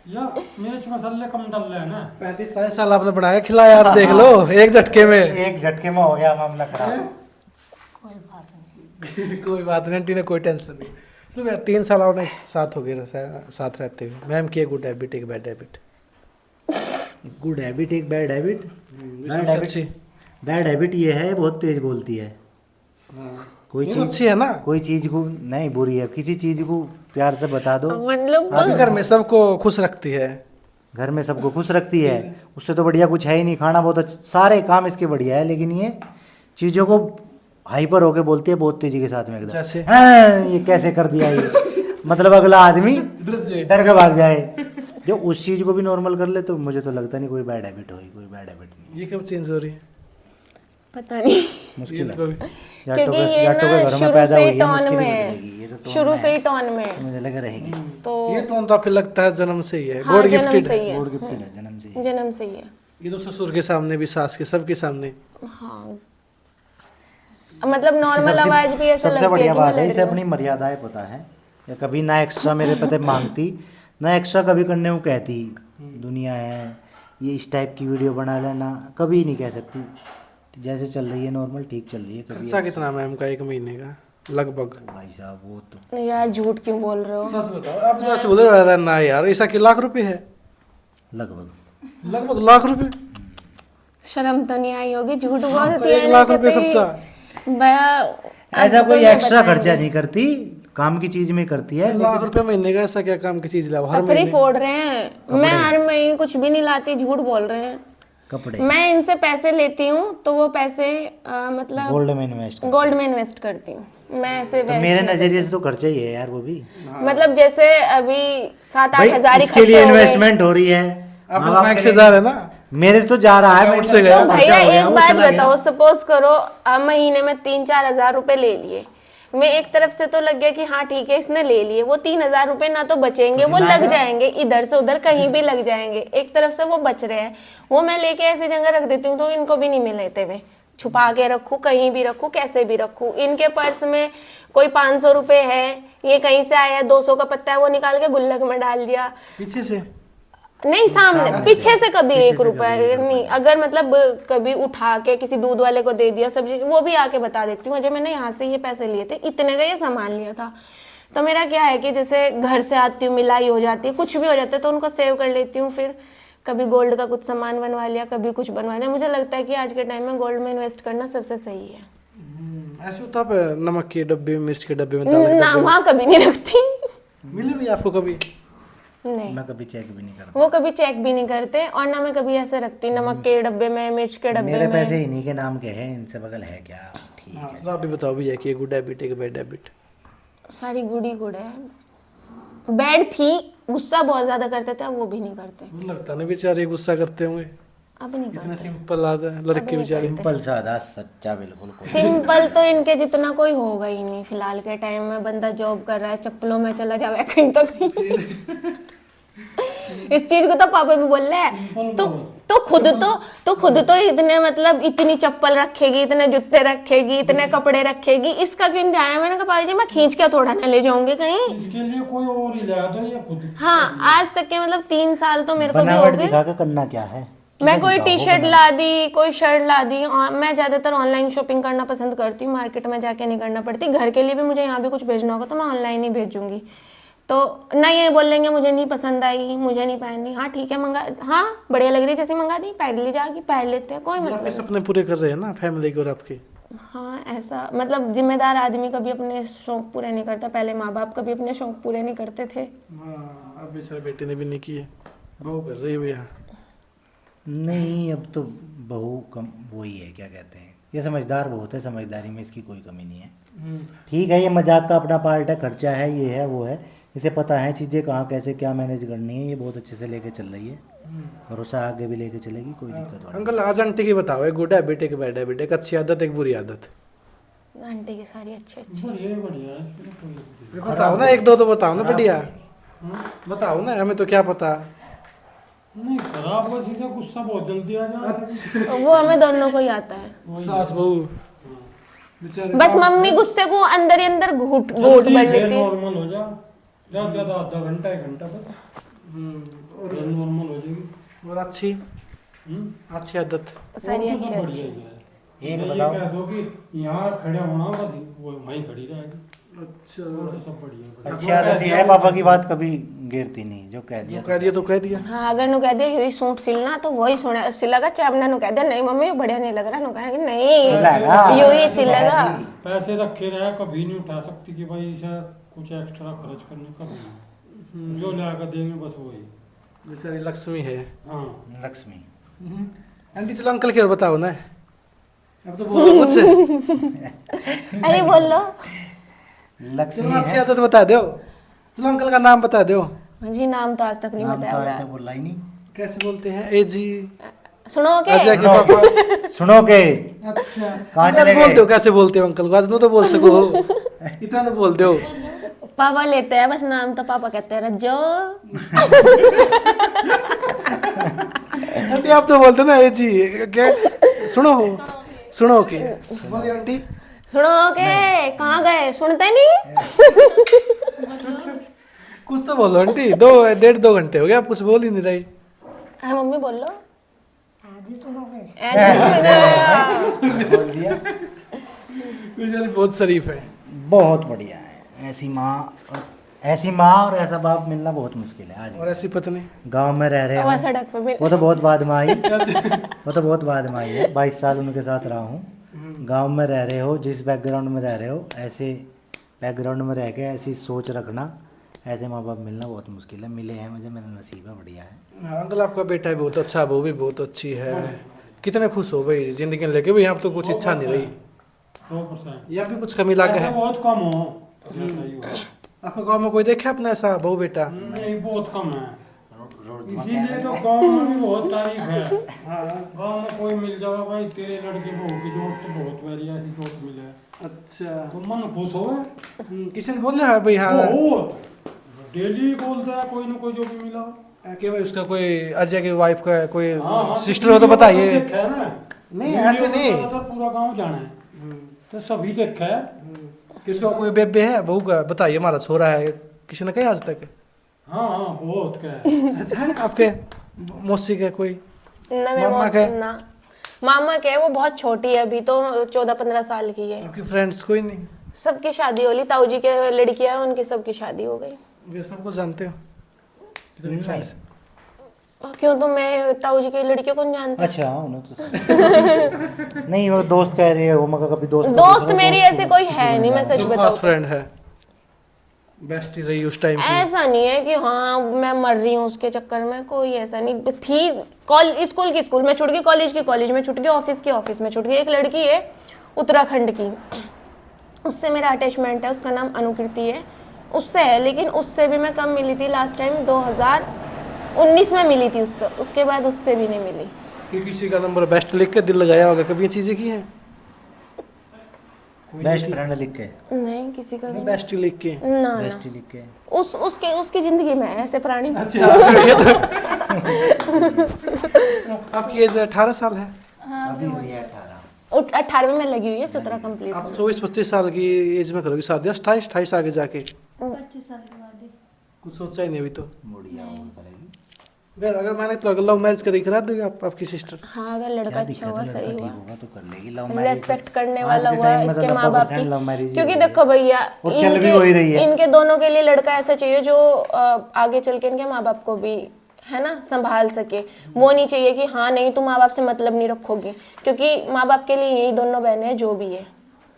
या मिर्च मसाले कम डाल रहे हैं ना। 35-40 साल आपने बनाया खिलाया यार, देख लो एक झटके में। एक झटके में हो गया मामला खराब। कोई बात नहीं आंटी ने, कोई टेंशन नहीं। सुबह 3 साल और एक साथ हो गए साथ रहते हुए। मैम की गुड हैबिट, एक बैड हैबिट? गुड हैबिट एक बैड हैबिट। सबसे अच्छी? बैड हैबिट ये है बहुत तेज बोलती है। कोई ये तो चीज अच्छी है ना। कोई चीज को नहीं बुरी है, किसी चीज को प्यार से बता दो। मतलब आपके घर में सबको खुश रखती है। घर में सबको खुश रखती है, उससे तो बढ़िया कुछ है ही नहीं। खाना बहुत अच्छा, सारे काम इसके बढ़िया है, लेकिन ये चीजों को हाइपर होके बोलती है बहुत तेजी के साथ में एकदम। जैसे? हाँ, ये कैसे कर दिया ये, मतलब अगला आदमी डर के भाग जाए। जो उस चीज को भी नॉर्मल कर ले तो मुझे तो लगता नहीं कोई बैड हैबिट होगी, कोई बैड हैबिट नहीं। ये कब चेंज हो रही है? पता नहीं, मुश्किल है। कभी क्योंकि ये जाटों के ना घरों में शुरू पैदा से हुई ही है, टॉन मुश्किल ही में बदलेगी। ये तो है, टॉन शुरू में से है। ही टॉन में है। मुझे लगा रहेगी। तो ये टोन तो आपको लगता है जन्म से ही है, हाँ, गॉड जन्म गिफ्टेड से है? ही है। गॉड गिफ्टेड है जन्म से। जन्म से ही है। ये तो ससुर के सामने भी, सास के, सबके सामने। हाँ, मतलब नॉर्मल सबसे- आवाज भी ऐसा सबसे लगती है बढ़िया कि बात मैं है, लड़ इसे रही अपनी मर्यादाएं पता है। या कभी ना एक्स्ट्रा मेरे पते मांगती, ना एक्स्ट्रा कभी करने को कहती। दुनिया है, ये इस टाइप की वीडियो बना लेना, कभी नहीं कह सकती। जैसे चल रही है नॉर्मल ठीक चल रही है। कभी खर्चा कितना मैम का एक महीने का लगभग? भाई साहब वो तो हूँ। यार झूठ क्यों बोल रहे हो? सच बताओ, आप तो ऐसे बोल रहे हो ना यार, ऐसा कि लाख रुपए है? लगभग लगभग लाख रुपए? शर्म तो नहीं आई होगी, झूठ आपका बोलती 1 है। लाख रुपए खर्चा? भैया ऐसा अब कोई तो ये एक्स्ट्रा बताएंगे। खर्चा नहीं करती, काम की चीज में करती है। लाख रुपए महीने का ऐसा क्या काम की चीज लाओ हर पथरी महीने? फोड़ रहे हैं। मैं हर महीने कुछ भी नहीं लाती, झूठ बोल रहे हैं। कपड़े मैं इनसे पैसे लेती हूँ तो वो पैसे मतलब गोल्ड में इन्वेस्ट गोल्ड में इन्वेस्ट करती हूँ। मैं ऐसे तो वैसे मेरे नहीं नजरिए से तो खर्चा ही है यार वो भी। करती। मतलब जैसे अभी 7-8 भाई हजार इसके लिए इन्वेस्टमेंट हो रही है। आप माँ बाप बैंक के से लिए- जा रहे हैं ना? मेरे से तो जा रहा है, अकाउंट मेरे से गया। तो भैया खर्चा हो गया, एक वो बात चला गया। बताओ, सपोज करो महीने में 3-4 हजार रुपए ले लिए। मैं एक तरफ से तो लग गया कि हाँ ठीक है इसने ले लिए, वो 3 हजार रुपए ना तो बचेंगे, वो लग जाएंगे इधर से उधर कहीं भी लग जाएंगे। एक तरफ से वो बच रहे हैं, वो मैं लेके ऐसी जगह रख देती हूँ तो इनको भी नहीं मिलते हुए, छुपा के रखूँ, कहीं भी रखूँ, कैसे भी रखूँ। इनके पर्स में कोई 500 रुपए है, ये कहीं से आया है, 200 का पत्ता है, वो निकाल के गुल्लक में डाल दिया। पीछे से? नहीं, सामने पीछे से कभी 1 रुपया नहीं। अगर मतलब कभी उठा के किसी दूध वाले को दे दिया सब्जी, वो भी आके बता देती हूँ, अजय मैंने यहाँ से ये पैसे लिए थे, इतने का ये सामान लिया था। तो मेरा क्या है कि जैसे घर से आती हूँ, मिलाई हो जाती है, कुछ भी हो जाता है तो उनको सेव कर लेती हूँ। फिर कभी गोल्ड का कुछ सामान बनवा लिया, कभी कुछ बनवा लिया। मुझे लगता है कि आज के टाइम में गोल्ड में इन्वेस्ट करना सबसे सही है। ऐसे होता है नमक के डब्बे, मिर्च के डब्बे में, दाल के ना, डब्बे वहाँ कभी नहीं रखती। में? मिले भी आपको कभी? नहीं, मैं कभी चेक भी नहीं करता। वो कभी चेक भी नहीं करते, और ना मैं कभी ऐसे रखती नमक के डब्बे में, मिर्च के डब्बे मेरे में। पैसे इन्हीं के नाम के हैं, इनसे बगल है क्या? ठीक हाँ, तो आप भी बताओ भैया कि गुड हैबिट एक बैड हैबिट? सारी गुड ही गुड है। बैड थी, गुस्सा बहुत ज्यादा करते थे, अब वो भी नहीं करते। लगता नहीं बेचारे गुस्सा करते होंगे। अब नहीं इतना करते। सिंपल लड़के बेचारे। सिंपल सादा सच्चा बिल्कुल कोई। सिंपल तो इनके जितना कोई होगा ही नहीं फिलहाल के टाइम में। बंदा जॉब कर रहा है, चप्पलों में चला जावे कहीं तो कहीं। इस चीज को तो पापा भी बोल रहे हैं, तो खुद तो इतने मतलब इतनी चप्पल रखेगी, इतने जूते रखेगी, इतने कपड़े रखेगी, इसका क्यों नहीं ध्यान है? मैंने कहा पापा जी मैं खींच के थोड़ा ना ले जाऊंगी कहीं। इसके लिए कोई और ही ला दो या खुद। हाँ, आज तक के मतलब 3 साल तो मेरे को भी हो बनावट गए। दिखा के करना क्या है? मैं कोई टी शर्ट ला दी, कोई शर्ट ला दी। मैं ज्यादातर ऑनलाइन शॉपिंग करना पसंद करती हूँ, मार्केट में जाके नहीं करना पड़ती। घर के लिए भी मुझे यहाँ भी कुछ भेजना होगा तो मैं ऑनलाइन ही भेजूंगी। तो ना ये बोलेंगे मुझे नहीं पसंद आई, मुझे नहीं पहननी, हाँ ठीक है मंगा, हाँ बढ़िया लग रही जैसी मंगा दी, पहन ली जाएगी, पहन लेते हैं, कोई आपके मतलब। सपने पूरे कर रहे हैं ना फैमिली के और आपके। हाँ ऐसा मतलब जिम्मेदार आदमी कभी अपने शौक पूरे नहीं करता। पहले माँ बाप कभी अपने शौक पूरे नहीं करते थे। हाँ, अब बेचारे बेटे ने भी नहीं किए, बहू कर रही है भैया। नहीं अब तो बहू कम वही है, क्या कहते हैं, ये समझदार बहुत है, समझदारी में इसकी कोई कमी नहीं है। ठीक है, ये मजाक का अपना पार्ट है, खर्चा है, ये है वो है, इसे पता है चीज़ें कहाँ कैसे क्या मैनेज करनी है। ये बहुत अच्छे से लेके चल रही है, भरोसा आगे भी लेके चलेगी, कोई दिक्कत नहीं। अंकल आज आंटी की बताओ, एक गुड हैबिट एक बैड हैबिट, एक अच्छी आदत एक बुरी आदत। आंटी की सारी अच्छी अच्छी। बढ़िया बढ़िया है, इसमें कोई बताओ ना, एक दो तो बताओ ना बढ़िया, बताओ ना, हमें तो क्या पता। नहीं खराब, बस इसे गुस्सा बहुत जल्दी आ जाता है। वो हमें दोनों को ही आता है। सास बहू बेचारे। बस मम्मी गुस्से को अंदर ही अंदर घूट घूट बढ़ लेती है। नॉर्मल हो जा, ज्यादा ज्यादा आधा घंटा 1 घंटा बस और नॉर्मल हो जाएगी। और अच्छी अच्छी आदत सारी और तो अच्छी सब अच्छी। बढ़िया है। एक ये बताओ। कह दो कि यहाँ खड़े होना, बस वो वहीं खड़ी रहेगी। अच्छा, और तो सब बढ़िया है। अच्छी आदत ये है, पापा की बात कभी गिरती नहीं, जो कह दिया जो कह दिया तो कह दिया। हाँ अगर नु कह दिया यही सूट सिलना तो वही सिलेगा। चाहे हमने नु कह दिया नहीं मम्मी ये बढ़िया नहीं लग रहा, नु कहेंगे नहीं सिलेगा। यू ही सिलेगा। पैसे रखे रहे, कभी नहीं उठा सकती कि भाई इसे कुछ एक्स्ट्रा खर्च करने का नहीं। जो ला कर देंगे बस वही। बेचारी लक्ष्मी है। हाँ लक्ष्मी। आंटी चलो अंकल की और बताओ ना, अब तो बोलो कुछ। अरे बोल लो लक्ष्मी चलो अच्छी है। आदत बता दो, चलो अंकल का नाम बता दो। जी नाम तो आज तक नहीं नाम तो बताया आज हुआ तक बोला ही नहीं। कैसे बोलते हैं? ए जी सुनो अजय के के पापा। सुनो के अच्छा कहाँ आज चले बोलते गए? हो, कैसे बोलते हो अंकल को? आज नो तो बोल सको, इतना तो बोलते हो। पापा लेते हैं बस नाम तो पापा कहते हैं रज्जो। आंटी आप तो बोलते ना ए जी, क्या सुनो सुनो के बोलिए आंटी। सुनो के कहाँ गए, सुनते नहीं। कुछ तो बोलो आंटी, 1.5-2 घंटे हो गए आप कुछ बोल ही नहीं रही। हाँ मम्मी बोल लो। आज ही सुनोगे। बोल दिया। बेचारी बहुत शरीफ है। बहुत बढ़िया है, ऐसी माँ और ऐसा बाप मिलना बहुत मुश्किल है आज। और ऐसी पत्नी गांव में रह रहे वहाँ हो, सड़क पे मिल। वो तो बहुत बाद में आई, वो तो बहुत बाद में आई है। 22 साल उनके साथ रहा हूँ। गांव में रह रहे हो, जिस बैकग्राउंड में रह रहे हो, ऐसे बैकग्राउंड में रह के ऐसी सोच रखना, ऐसे माँ बाप मिलना बहुत मुश्किल है। मिले हैं मुझे, मेरा नसीब है, बढ़िया है। अंकल आपका बेटा भी बहुत अच्छा, बहू भी बहुत अच्छी है। कितने खुश हो भाई जिंदगी में लेके? भाई यहाँ तो कुछ इच्छा नहीं रही, 100%। या भी कुछ कमी लागे ऐसे है? बहुत कम हो जैसा ही हो। आपके गाँव में कोई देखे अपना ऐसा बहू बेटा? नहीं बहुत कम है, इसीलिए तो गांव में भी बहुत तारीफ है। गांव में कोई मिल जाए भाई तेरे लड़के बहू की जोड़ तो बहुत मेरी ऐसी जोड़ मिले, अच्छा तो मन खुश हो। किसी ने बोला है भाई? हाँ बहुत डेली बोलता है कोई ना कोई जो भी मिला। कि भाई उसका कोई अजय की वाइफ का कोई हाँ, सिस्टर हो तो बताइए। देखा है ना? नहीं, वीडियो ऐसे में नहीं। ज्यादातर पूरा गांव जाना है, तो सभी देखा है। किसका कोई बेबे है बहू का? बताइए हमारा छोरा है, किसी ने कहा आज तक? हाँ हाँ बहुत क्या है। अच्छा है आपके मौसी के कोई? ना मेरे मामा के? ना मामा के, वो बहुत छोटी है अभी तो 14-15 साल की है। आपकी फ्रेंड्स कोई नहीं? सबकी शादी हो ली, ताऊ जी के लड़कियां हैं उनकी सबकी शादी हो गई। वे सबको जानते हो? कितनी फ्रेंड्स? क्यों तो मैं ताऊ जी की लड़कियों को नहीं जानती। अच्छा उन्हें तो नहीं, वो दोस्त कह रही है, वो मगर कभी दोस्त दोस्त मेरी ऐसे कोई है नहीं, मैं सच जो बताऊं खास तो। फ्रेंड है, बेस्टी रही उस टाइम की? ऐसा नहीं है कि हाँ मैं मर रही हूँ उसके चक्कर में, कोई ऐसा नहीं थी। स्कूल की स्कूल में छूट गई, कॉलेज की कॉलेज में छूट गई, ऑफिस की ऑफिस में छूट गई। एक लड़की है उत्तराखंड की, उससे मेरा अटैचमेंट है, उसका नाम अनुकृति है, उससे है। लेकिन उससे भी मैं कम मिली थी, लास्ट टाइम 2019 में मिली थी उससे, उसके बाद उससे भी नहीं मिली। कि किसी का नंबर बेस्ट लिख के दिल लगाया होगा, कभी ये चीजें की हैं? बेस्ट फ्रेंड लिख के, नहीं किसी का भी नहीं। बेस्ट लिख के। ना बेस्ट ना लिख के। उसकी जिंदगी में है ऐसे प्राणी। अच्छा आपकी एज 18 साल है? अभी हुई है 18। 18वें में लगी हुई है, 17 कंप्लीट। आप 24-25 साल की एज में करोगी शादी, 28-28 आगे जाके? 25 साल के बाद ही। कुछ सोचा ही नहीं अभी तो। मुड़िया वो करेगी। यार अगर मैंने तो लव मैरिज करी करा दोगे आप आपकी सिस्टर? हाँ अगर लड़का क्या अच्छा दिक्कत हुआ, है, सही लड़का हुआ, ठीक होगा तो कर लेगी लव मैरिज। रेस्पेक्ट करने आज वाला के हुआ टाइम में तो इसके माँ बाप 90% लव मैरिज की। ही क्योंकि हो रही देखो भैया, और चल भी वही रही है। इनके दोनों के लिए लड़का ऐसा चाहिए जो आगे चल के इनके माँ बाप को भी है ना संभाल सके। वो नहीं चाहिए कि हाँ नहीं तुम माँ बाप से मतलब नहीं रखोगी, क्योंकि माँ बाप के लिए यही दोनों बहनें हैं जो भी है।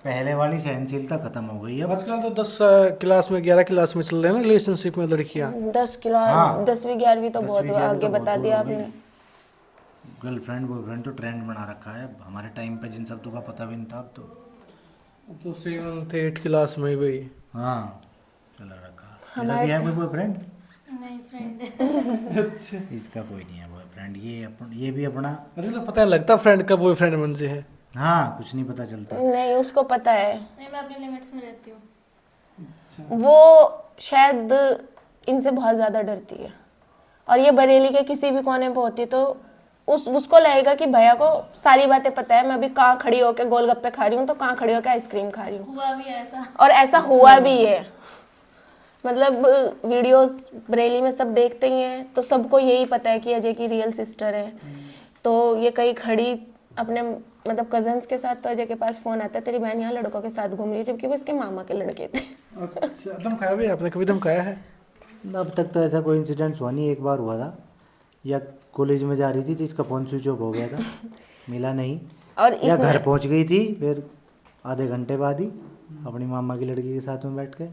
पहले वाली सहनशीलता खत्म हो गई है अब। आजकल तो 10 क्लास में 11 क्लास में चल रहे हैं ना रिलेशनशिप में लड़कियां। 10 क्लास हाँ। 10वीं 11वीं तो बहुत 10वीं 11वीं आगे तो बहुत बता दूर दिया हो गई। आपने। गर्लफ्रेंड बॉयफ्रेंड तो ट्रेंड बना रखा है। हमारे टाइम पे जिन शब्दों का पता भी नहीं था अब तो। तो 7th 8th क्लास में ही भाई। हाँ चला रखा। तेरा भी है कोई बॉयफ्रेंड? नहीं फ्रेंड है। अच्छा इसका कोई नहीं है बॉयफ्रेंड। ये भी अपना। मतलब पता नहीं लगता फ्रेंड का बॉयफ्रेंड बन से है। हाँ कुछ नहीं पता चलता। नहीं उसको पता है, नहीं मैं अपने लिमिट्स में रहती हूँ। वो शायद इनसे बहुत ज़्यादा डरती है। और ये बरेली के किसी भी कोने पे होती तो उसको लगेगा कि भैया को सारी बातें पता है, मैं अभी कहाँ खड़ी होकर गोलगप्पे खा रही हूँ तो कहाँ खड़ी होकर आइसक्रीम खा रही हूँ। हुआ भी है ऐसा। और ऐसा हुआ भी है। मतलब वीडियोस बरेली में सब देखते ही हैं तो सबको यही पता है कि अजय की रियल सिस्टर है। तो ये कहीं खड़ी अपने मतलब कजन्स के साथ, तो अजय के पास फोन आता है तेरी बहन यहाँ लड़कों के साथ घूम रही है, जबकि वो इसके मामा के लड़के थे। अच्छा धमकाया भी आपने, कभी धमकाया है? अब तक तो ऐसा कोई इंसिडेंट हुआ नहीं। एक बार हुआ था, या कॉलेज में जा रही थी तो इसका फ़ोन स्विच ऑफ हो गया था, मिला नहीं। और या इसने घर पहुंच गई थी, फिर आधे घंटे बाद ही अपनी मामा की लड़की के साथ में बैठ के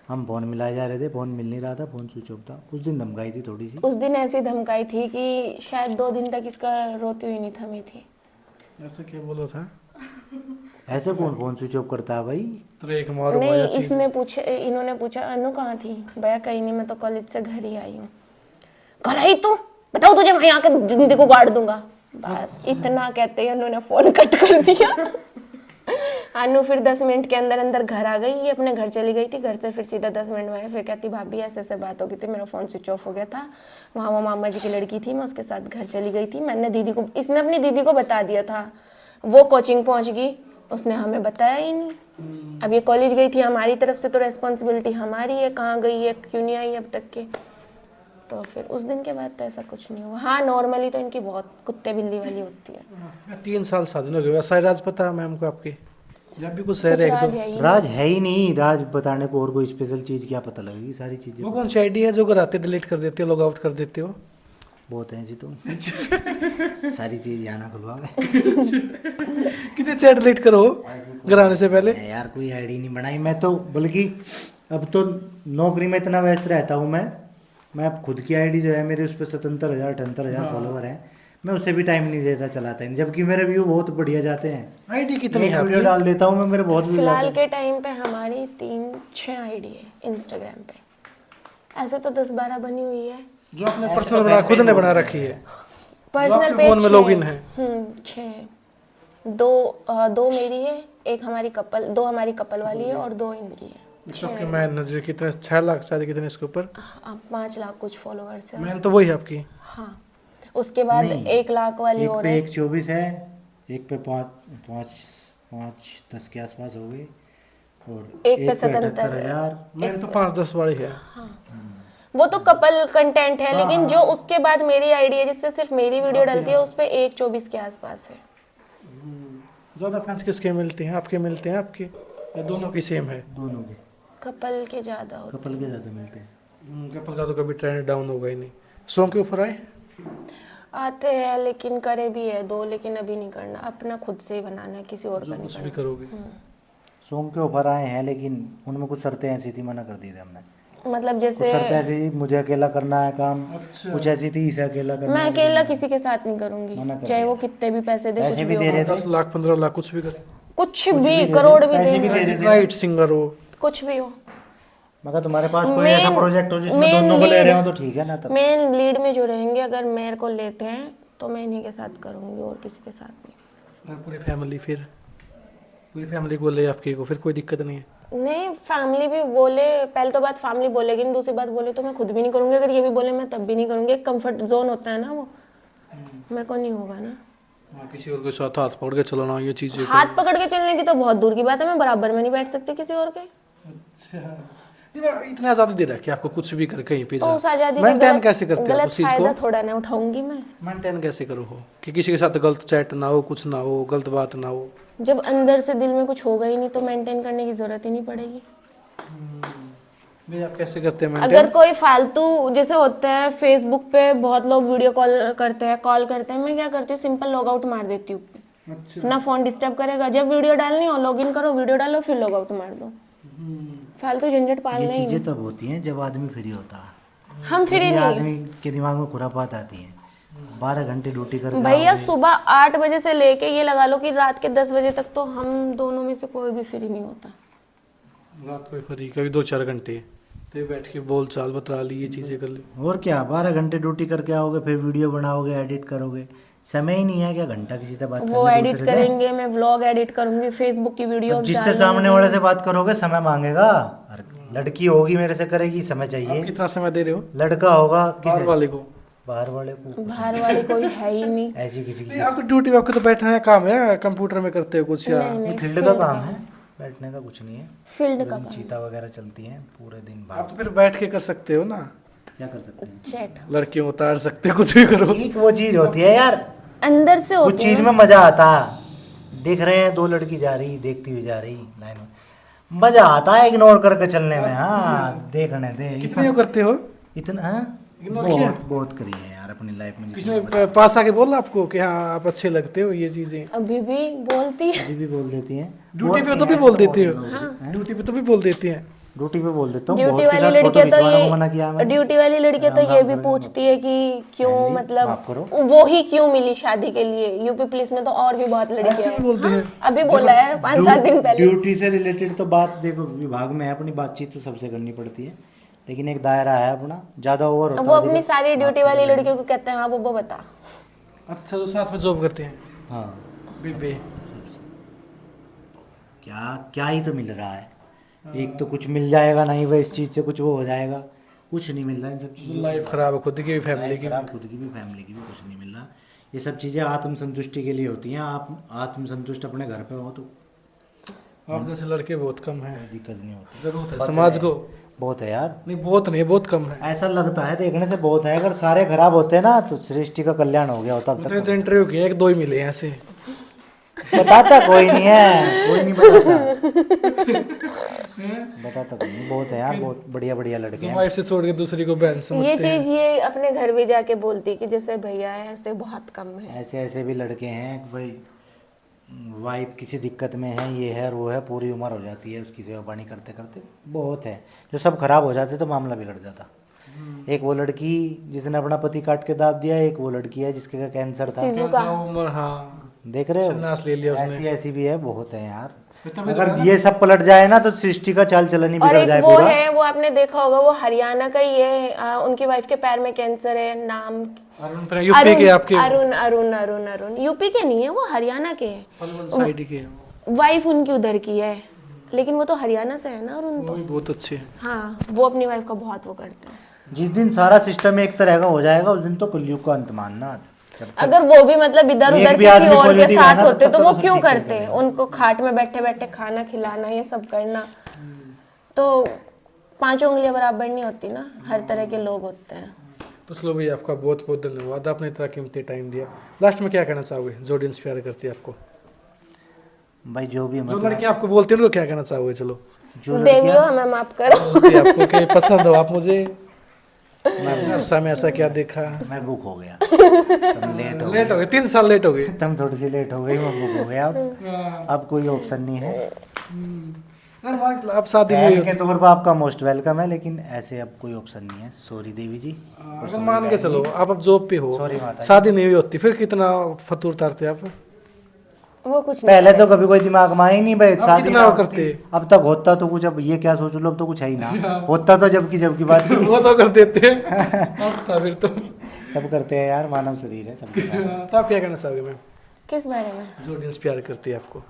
हम फ़ोन मिलाए जा रहे थे, फ़ोन मिल नहीं रहा था, फ़ोन स्विच ऑफ था। उस दिन धमकाई थी थोड़ी सी। उस दिन ऐसी धमकाई थी कि शायद 2 दिन तक इसका रोती हुई नहीं थमी थी। ऐसा क्या बोला था? ऐसे कौन फ़ोन स्विच ऑफ करता है भाई? तो एक मारो नहीं माया चीज। इन्होंने पूछा अनु कहाँ थी? भैया कहीं नहीं, मैं तो कॉलेज से घर ही आई हूँ। घर आई तू? बताओ तुझे मैं यहाँ के जिंदगी को गाड़ दूंगा। बस इतना कहते ही उन्होंने फोन कट कर दिया। अनु फिर 10 मिनट के अंदर अंदर घर आ गई। ये अपने घर चली गई थी, घर से फिर सीधा 10 मिनट में आई। फिर कहती भाभी ऐसे ऐसे बात हो गई थी, मेरा फ़ोन स्विच ऑफ हो गया था, वहाँ वो मामा जी की लड़की थी, मैं उसके साथ घर चली गई थी। इसने अपनी दीदी को बता दिया था। वो कोचिंग पहुँच गई, उसने हमें बताया ही नहीं। अब ये कॉलेज गई थी, हमारी तरफ से तो रेस्पॉन्सिबिलिटी हमारी है, कहाँ गई है क्यों नहीं आई अब तक के। तो फिर उस दिन के बाद तो ऐसा कुछ नहीं हुआ। हाँ नॉर्मली तो इनकी बहुत कुत्ते बिल्ली वाली होती है। 3 साल शादी हो गई, वैसा राज पता है मैम को आपके? जब भी कुछ रह कुछ रहे राज एक है ही राज है ही नहीं। राज बताने को और कोई स्पेशल चीज़ क्या पता लगेगी? सारी दो। चीज़ें वो कौन सी आईडी है जो घर आते डिलीट कर देते हो, लॉग आउट कर देते हो? बहुत हैं ऐसी तो। सारी चीज़ यहाँ ना खुलवा गए। कितने चैट डिलीट करो घर आने से पहले? यार कोई आईडी नहीं बनाई मैं तो, बल्कि अब तो नौकरी में इतना व्यस्त रहता हूँ मैं खुद की आईडी जो है मेरे उस पर 77,000 78,000 फॉलोवर हैं। मैं उससे भी टाइम नहीं देता, चलाता है, जबकि मेरे व्यू बहुत बढ़िया जाते हैं। आईडी कितनी एक है वीडियो आपकी? डाल देता हूँ मैं, मेरे बहुत व्यू फिलहाल जाते हैं। के टाइम पे हमारी 3-6 आईडी है इंस्टाग्राम पे। ऐसे तो 10-12 बनी हुई है। जो आपने पर्सनल बना खुद ने बना रखी है? पर्सनल आपके पेज फोन में लॉगिन है? 6। दो मेरी है, एक हमारी कपल, 2 हमारी कपल वाली है और 2 इनकी है। सबके मैन कितने 6 लाख शायद कितने इसके ऊपर? अब 5 लाख कुछ फॉलोअर्स है। मैन तो वही है आपकी? हाँ उसके बाद नहीं, 1 लाख वाली एक और पे है। 124 है, एक पे 5-10 के आसपास हो गए, और एक पे 77,000। मैन तो 5-10 वाली है। वो तो कपल कंटेंट है, लेकिन जो उसके बाद मेरी आईडी है जिसपे सिर्फ मेरी वीडियो डलती है, उस पे 124 के आसपास है। ज़्यादा फैंस किसके मिलते हैं? आपके मिलते हैं आपके, या दोनों की सेम है? दोनों के कपल के ज्यादा होते कपल के ज़्यादा मिलते हैं। कपल का तो कभी ट्रेंड डाउन होगा ही नहीं। सॉन्ग के ऑफर आए? आते हैं, लेकिन करे भी है 2, लेकिन अभी नहीं करना, अपना खुद से ही बनाना है, किसी और का नहीं कुछ भी करना। करोगे? सॉन्ग के ऑफर आए हैं, लेकिन उनमें कुछ शर्तें ऐसी थी, मना कर दी थी हमने। मतलब कुछ जैसे शर्तें ऐसी, मुझे अकेला करना है काम। अच्छा। कुछ ऐसी थी, इसे अकेला करना मैं है। अकेला किसी के साथ नहीं करूंगी, मना कर चाहे दिया। वो कितने भी पैसे दे, कुछ पैसे भी भी दे हो, रहे 10 लाख 15 लाख कुछ भी कर। कुछ भी करोड़ भी पैसे भी देंगे, दे रहे थे। राइट सिंगर हो, कुछ भी हो। मगर तुम्हारे पास कोई ऐसा Main- प्रोजेक्ट हो जिसमें main दोनों को ले रहे lead- हो तो ठीक है ना। तब मेन लीड में जो रहेंगे, अगर मेरे को लेते हैं तो मैं इन्हीं के साथ करूँगी और किसी के साथ नहीं। और पूरी फैमिली बोले आपकी को, फिर कोई दिक्कत नहीं है? नहीं, फैमिली भी बोले, पहले तो बात फैमिली बोलेगी, दूसरी बात बोले तो मैं खुद भी नहीं करूँगी, अगर ये भी बोले मैं तब भी नहीं करूँगी। एक कंफर्ट जोन होता है ना, वो मेरे को नहीं होगा ना। किसी और के साथ हाथ पकड़ के चलाना, ये चीजें हाथ पकड़ के चलने की तो बहुत दूर की बात है, मैं बराबर में नहीं बैठ सकती किसी और के। अच्छा, नहीं, मैं इतना आजादी दे रहा कि आपको कुछ भी कर कहीं पे तो जा। उस आजादी का मेंटेन कैसे करते हैं आप गलत उस चीज फायदा को? थोड़ा ना उठाऊंगी मैं। मेंटेन कैसे करो हो कि किसी के साथ गलत चैट ना हो, कुछ ना हो, गलत बात ना हो? जब अंदर से दिल में कुछ होगा ही नहीं तो मेंटेन करने की जरूरत ही नहीं पड़ेगी। भाई आप कैसे करते हैं अगर मेंटेन? कोई फालतू जैसे होता है, फेसबुक पे बहुत लोग वीडियो कॉल करते हैं, कॉल करते हैं, मैं क्या करती हूँ, सिंपल लॉग आउट मार देती हूँ। अच्छा, ना फोन डिस्टर्ब करेगा, जब वीडियो डालनी हो लॉगिन करो, वीडियो डालो, फिर लॉग आउट मार दो। फालतू झंझट पालना ये ही चीज़ें नहीं। तब होती हैं जब आदमी फ्री होता है। हम फ्री ये नहीं। आदमी के दिमाग में खुरापात आती है। 12 घंटे ड्यूटी करके भैया आओगे। सुबह 8 बजे से लेके ये लगा लो कि रात के 10 बजे तक तो हम दोनों में से कोई भी फ्री नहीं होता। रात को फ्री, कभी 2-4 घंटे तो बैठ के बोल चाल बतरा ली, ये चीजें कर ली। और क्या, 12 घंटे ड्यूटी करके आओगे, फिर वीडियो बनाओगे, एडिट करोगे, समय ही नहीं है क्या घंटा किसी से बात वो करने एडिट दूसरे से? करेंगे, मैं व्लॉग एडिट करूंगी, फेसबुक की अब वीडियो जिससे सामने वाले से बात करोगे समय मांगेगा। अरे लड़की होगी मेरे से करेगी, समय आप चाहिए। कितना समय दे रहे हो लड़का होगा बाहर किसे, वाले को? बाहर वाले को बाहर वाले कोई है ही नहीं। ऐसी किसी की नहीं, आप तो ड्यूटी पे, आपको तो बैठने का काम है, कंप्यूटर में करते हो कुछ या? नहीं, नहीं, फील्ड का काम है, बैठने का कुछ नहीं है। फील्ड का एकदम चीता वगैरह चलती हैं पूरे दिन आप बाद। तो फिर बैठ के कर सकते हो ना, क्या कर सकते हैं? चैट लड़कियों को उतार सकते हो, कुछ भी करो। एक वो चीज होती है यार, अंदर से कुछ होती चीज है। में मजा आता है। देख रहे हैं 2 लड़की जा रही, देखती हुई जा रही लाइन में, मजा आता है इग्नोर करके चलने में। हाँ देखने दे। कितने करते हो? इतना हाँ? Ignore किया? बहुत करी है यार अपनी लाइफ में। किसने पास आके बोला आपको कि हाँ आप अच्छे लगते हो, ये चीजें? अभी भी बोलती है। अभी भी बोल देती हैं। ड्यूटी पे तो भी बोल देती हो? ड्यूटी पे तो भी बोल देती हैं? ड्यूटी पे बोल देता हूँ। ड्यूटी बहुत के वाली साथ फोटो लड़कियां तो खिंचवाने को मना किया ये मैंने। ड्यूटी वाली लड़कियां तो ये भी पूछती है कि क्यों, माफ मतलब करो। वो ही क्यों मिली शादी के लिए। यूपी पुलिस में तो और भी बहुत लड़कियां ऐसे भी हैं। बोलते हैं? अभी बोला है 5-7 दिन पहले। ड्यूटी से रिलेटेड तो बात देखो विभाग में है, अपनी बातचीत तो सबसे करनी पड़ती है, लेकिन एक दायरा है अपना, ज्यादा ओवर होता वो है। अपनी सारी ड्यूटी वाली लड़कियों को कहते हैं हाँ वो बता। अच्छा, जो साथ में जॉब करते हैं हाँ बीबी? क्या क्या ही तो मिल रहा है। एक तो कुछ मिल जाएगा नहीं वह इस चीज से कुछ वो हो जाएगा, कुछ नहीं मिल रहा इन सब चीज़ों लाइफ खराब है, खुद की भी, फैमिली की भी। खुद की भी फैमिली की भी कुछ नहीं मिल रहा। ये सब चीज़ें आत्मसंतुष्टि के लिए होती हैं। आप आत्मसंतुष्ट अपने घर पे हो तो आप जैसे लड़के बहुत कम हैं, दिक्कत नहीं होती। जरूरत है समाज को। बहुत है यार, नहीं बहुत नहीं, बहुत कम है। ऐसा लगता है देखने से बहुत है, अगर सारे खराब होते ना तो सृष्टि का कल्याण हो गया होता अब मैंने तक। तो इंटरव्यू किए, 1-2 ही मिले हैं ऐसे। बताता कोई नहीं है, कोई नहीं बताता कोई नहीं। बहुत है यार, बहुत बढ़िया बढ़िया लड़के जो हैं। वाइफ से छोड़ के दूसरी को बहन ये समझते हैं। चीज ये अपने घर भी जाके बोलती है कि जैसे भैया है ऐसे बहुत कम है। ऐसे ऐसे भी लड़के हैं कि भाई वाइफ किसी दिक्कत में है, ये है और वो है, पूरी उम्र हो जाती है उसकी सेवा पानी करते करते। बहुत है जो सब खराब हो जाते तो मामला बिगड़ जाता। एक वो लड़की जिसने अपना पति काट के दाब दिया, एक वो लड़की है जिसके का कैंसर था। सीजू का उम्र, हाँ, देख रहे हो, संन्यास ले लिया उसने। ऐसी ऐसी भी है, बहुत है यार। अगर ये सब पलट जाए ना तो सृष्टि का चाल चलन ही और बिगड़ एक जाए वो पूरा। है, वो आपने देखा होगा, वो हरियाणा का ही है, उनकी वाइफ के पैर में कैंसर है। नाम अरुण पर यूपी के आपके अरुण अरुण अरुण अरुण यूपी के नहीं है, वो हरियाणा के है। पलवल साइड के, वाइफ उनकी उधर की है, लेकिन वो तो हरियाणा से है ना अरुण वो तो। भी बहुत अच्छे हैं। हाँ, वो अपनी वाइफ का बहुत वो करते हैं। जिस दिन सारा सिस्टम एक तरह का हो जाएगा उस दिन तो कलयुग का अंत मानना। जब अगर वो भी मतलब इधर एक उधर भी किसी आदमी और के positive है साथ ना, होते तब तो तक वो तो क्यों ठीक है। करते? उनको खाट में बैठे बैठे खाना खिलाना, ये सब करना, तो 5 उंगलियां बराबर नहीं होती ना। हर तरह के लोग होते हैं। तो चलो भाई, आपका बहुत बहुत धन्यवाद, आपने इतना कीमती टाइम दिया। लास्ट में क्या कहना चाहोगे जो इंस्पायर करती है आपको? भाई जो भी जो मतलब लड़के आपको बोलते हैं उनको क्या कहना चाहोगे? चलो, जो देवियों हमें माफ करो। बोलती है आपको कि पसंद हो आप मुझे, मैंने अरसा में ऐसा क्या देखा। मैं बुक हो गया, तुम लेट हो गए, 3 साल लेट हो गए। तुम थोड़ी सी लेट हो गई, मैं बुक हो गया। अब कोई ऑप्शन नहीं है। आप शादी नहीं बहन हुई के तौर पर आपका मोस्ट वेलकम है, लेकिन ऐसे अब कोई ऑप्शन नहीं है। सॉरी देवी जी। अगर मान के चलो आप अब जॉब पे हो, Sorry माता जी। शादी नहीं हुई होती, फिर कितना फतूर उतारते आप? वो कुछ नहीं पहले तो कभी कोई दिमाग में ही नहीं भाई शादी कितना ना वो करते? अब तक होता तो कुछ, अब ये क्या सोच लो, अब तो कुछ है ही ना। होता तो जब की बात थी। वो तो कर देते हैं। अब था फिर तो सब करते हैं यार, मानव शरीर है सबके साथ। तो आप क्या कहना चाहोगे मैम, किस बारे में? जो ऑडियंस प्यार करती है आपको?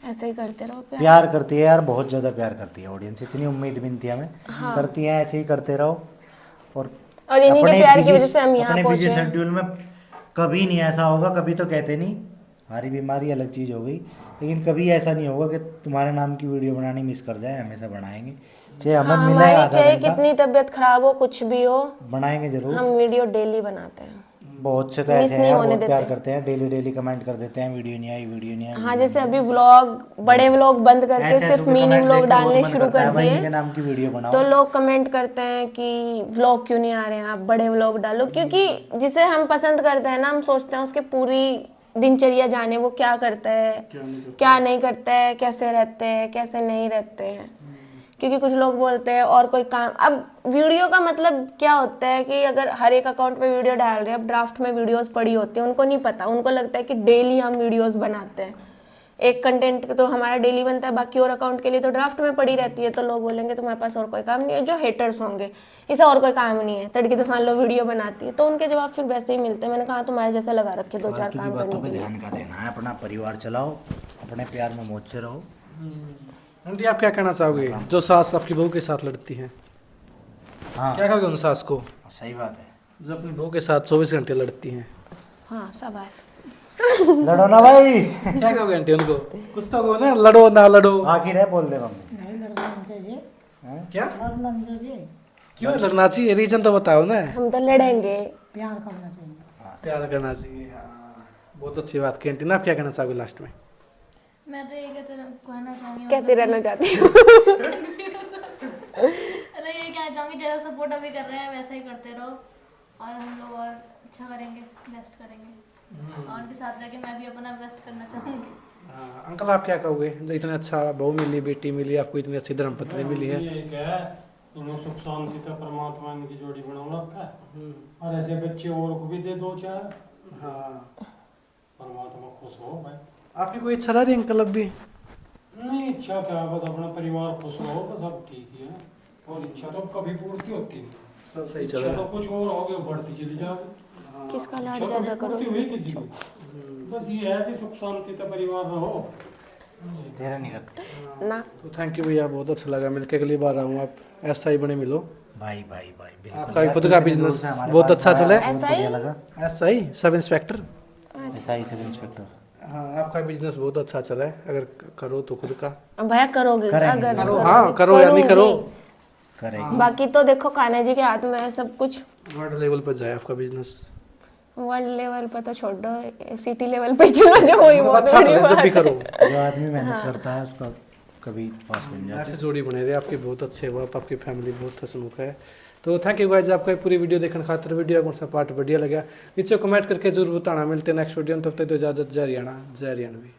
ऐसे ही करते रहो प्यार। प्यार करती है यार, बहुत ज़्यादा प्यार करती है ऑडियंस, इतनी उम्मीद भी नहीं थी हमें। करती है, ऐसे ही करते रहो। और इन्हीं के अपने प्यार की busy- वजह से हम यहाँ अपने बिजी पहुंचे। शेड्यूल में कभी नहीं ऐसा होगा, कभी तो कहते नहीं हमारी बीमारी अलग चीज़ हो गई, लेकिन कभी ऐसा नहीं होगा कि तुम्हारे नाम की वीडियो बनानी मिस कर जाए, हमेशा बनाएंगे। चाहे हमें हाँ, मिला है हमारी आधा चाहे घंटा, कितनी तबीयत खराब हो, कुछ भी हो, बनाएंगे जरूर। हम वीडियो डेली बनाते हैं। बहुत से तो मिस ऐसे हैं नहीं यार, होने बहुत प्यार देते। करते हैं, डेली डेली कमेंट कर देते हैं, वीडियो नहीं आई, वीडियो नहीं आई। हाँ, जैसे अभी व्लॉग, बड़े व्लॉग बंद करके ऐसे सिर्फ ऐसे मिनी comment व्लॉग देख के बहुत डालने मन शुरू करता है, कर भाई इनके दिए, नाम की वीडियो बनाओ। तो लोग कमेंट करते हैं कि व्लॉग क्यों नहीं आ रहे हैं, आप बड़े व्लॉग डालो। क्योंकि जिसे हम पसंद करते हैं ना, हम सोचते हैं उसके पूरी दिनचर्या जाने, वो क्या करता है, क्या नहीं करता है, कैसे रहते हैं, कैसे नहीं रहते हैं। क्योंकि कुछ लोग बोलते हैं और कोई काम, अब वीडियो का मतलब क्या होता है कि अगर हर एक अकाउंट पे वीडियो डाल रहे हैं, अब ड्राफ्ट में वीडियोस पड़ी होती हैं, उनको नहीं पता, उनको लगता है कि डेली हम वीडियोस बनाते हैं। एक कंटेंट तो हमारा डेली बनता है, बाकी और अकाउंट के लिए तो ड्राफ्ट में पड़ी रहती है। तो लोग बोलेंगे तुम्हारे पास और कोई काम नहीं है, जो हेटर्स होंगे, इसे और कोई काम नहीं है, तड़के तो सान लो वीडियो बनाती है। तो उनके जवाब फिर वैसे ही मिलते हैं। मैंने कहा तुम्हारे जैसे लगा रखे दो चार फालतू की काम बातों करने पे के लिए। ध्यान का देना है, अपना परिवार चलाओ, अपने प्यार में मौज से रहो। आंटी आप क्या कहना चाहोगे, जो सास आपकी बहू के साथ लड़ती हैं? हाँ क्या कहोगे उन सास को सही बात है। जो अपनी बहू के साथ 24 घंटे लड़ती हैं? हाँ, शाबाश। लड़ो ना भाई। क्या कहोगे आंटी उनको? कुछ तो कहो ना, लड़ो ना लड़ो। आखिर है बोल दे मम्मी। नहीं लड़ना चाहिए, क्या लड़ना चाहिए, क्यों लड़ना चाहिए, रीजन तो बताओ ना। हम तो लड़ेंगे। प्यार करना चाहिए। प्यार करना चाहिए, हाँ बहुत अच्छी बात की। आंटी ना आप क्या कहना चाहोगे लास्ट में? मैं तो ये कहना चाहूँगी, कहते रहना चाहती हूँ। अरे ये कहना चाहूँगी, जैसा सपोर्ट अभी कर रहे हैं वैसा ही करते रहो, और हम लोग और अच्छा करेंगे, बेस्ट करेंगे, और उनके साथ रह के मैं भी अपना बेस्ट करना चाहूँगी। हाँ, अंकल आप क्या कहोगे, जो इतना अच्छा बहू मिली, बेटी मिली, आपको इतनी अच्छी धर्मपत्नी मिली है? यही क्या है, इन्हें सुख शांति तो परमात्मा इनकी जोड़ी बनाओ रखा है, और ऐसे बच्चे और को भी दे दो चार। हाँ, परमात्मा खुश हो भाई। आपकी कोई इच्छा रही अंकल अब भी? नहीं इच्छा क्या, बस अपना परिवार खुश रहो, बस अब ठीक ही है। और इच्छा तो कभी पूर्ति होती नहीं, सब सही चल इच्छा रहा तो है। कुछ और हो गया, बढ़ती चली जाए। किसका लाड इच्छा ज्यादा कभी करो? पूर्ति हुई किसी की, बस ये है कि सुख शांति तो परिवार रहो। तेरा नहीं रखते ना। तो थैंक यू भैया, बहुत अच्छा लगा मिलके, अगली बार आऊँ आप ऐसा ही बने मिलो। भाई भाई भाई बिल्कुल। आपका भी खुद का बिजनेस बहुत अच्छा चला है। ऐसा ही? लगा ऐसा ही सब इंस्पेक्टर। ऐसा ही सब इंस्पेक्टर। हाँ, आपका बिजनेस बहुत अच्छा चला है, अगर करो तो खुद का अब भैया करोगे, करेंगे, अगर करो। हाँ करो या नहीं करो, करेंगे। बाकी तो देखो कान्हा जी के हाथ में है सब कुछ। वर्ल्ड लेवल पर जाए आपका बिजनेस। वर्ल्ड लेवल पे तो छोड़ दो, सिटी लेवल पे चलो, जो वही बहुत अच्छा बड़ी चले जब भी बात करो। है। जो आदमी मेहनत करता है उसका कभी पास बन जाता ऐसे जोड़ी बने रहे, आपकी बहुत अच्छे हुआ, आपकी फैमिली बहुत हसमुख है। तो थैंक यू गाइस, आपका पूरी वीडियो देखने खातिर। वीडियो कौन सा पार्ट बढ़िया लगा नीचे कमेंट करके जरूर बताना। मिलते हैं नेक्स्ट वीडियो में, तब तक तो इजाजत। जय हरियाणा, जय हरियाणवी।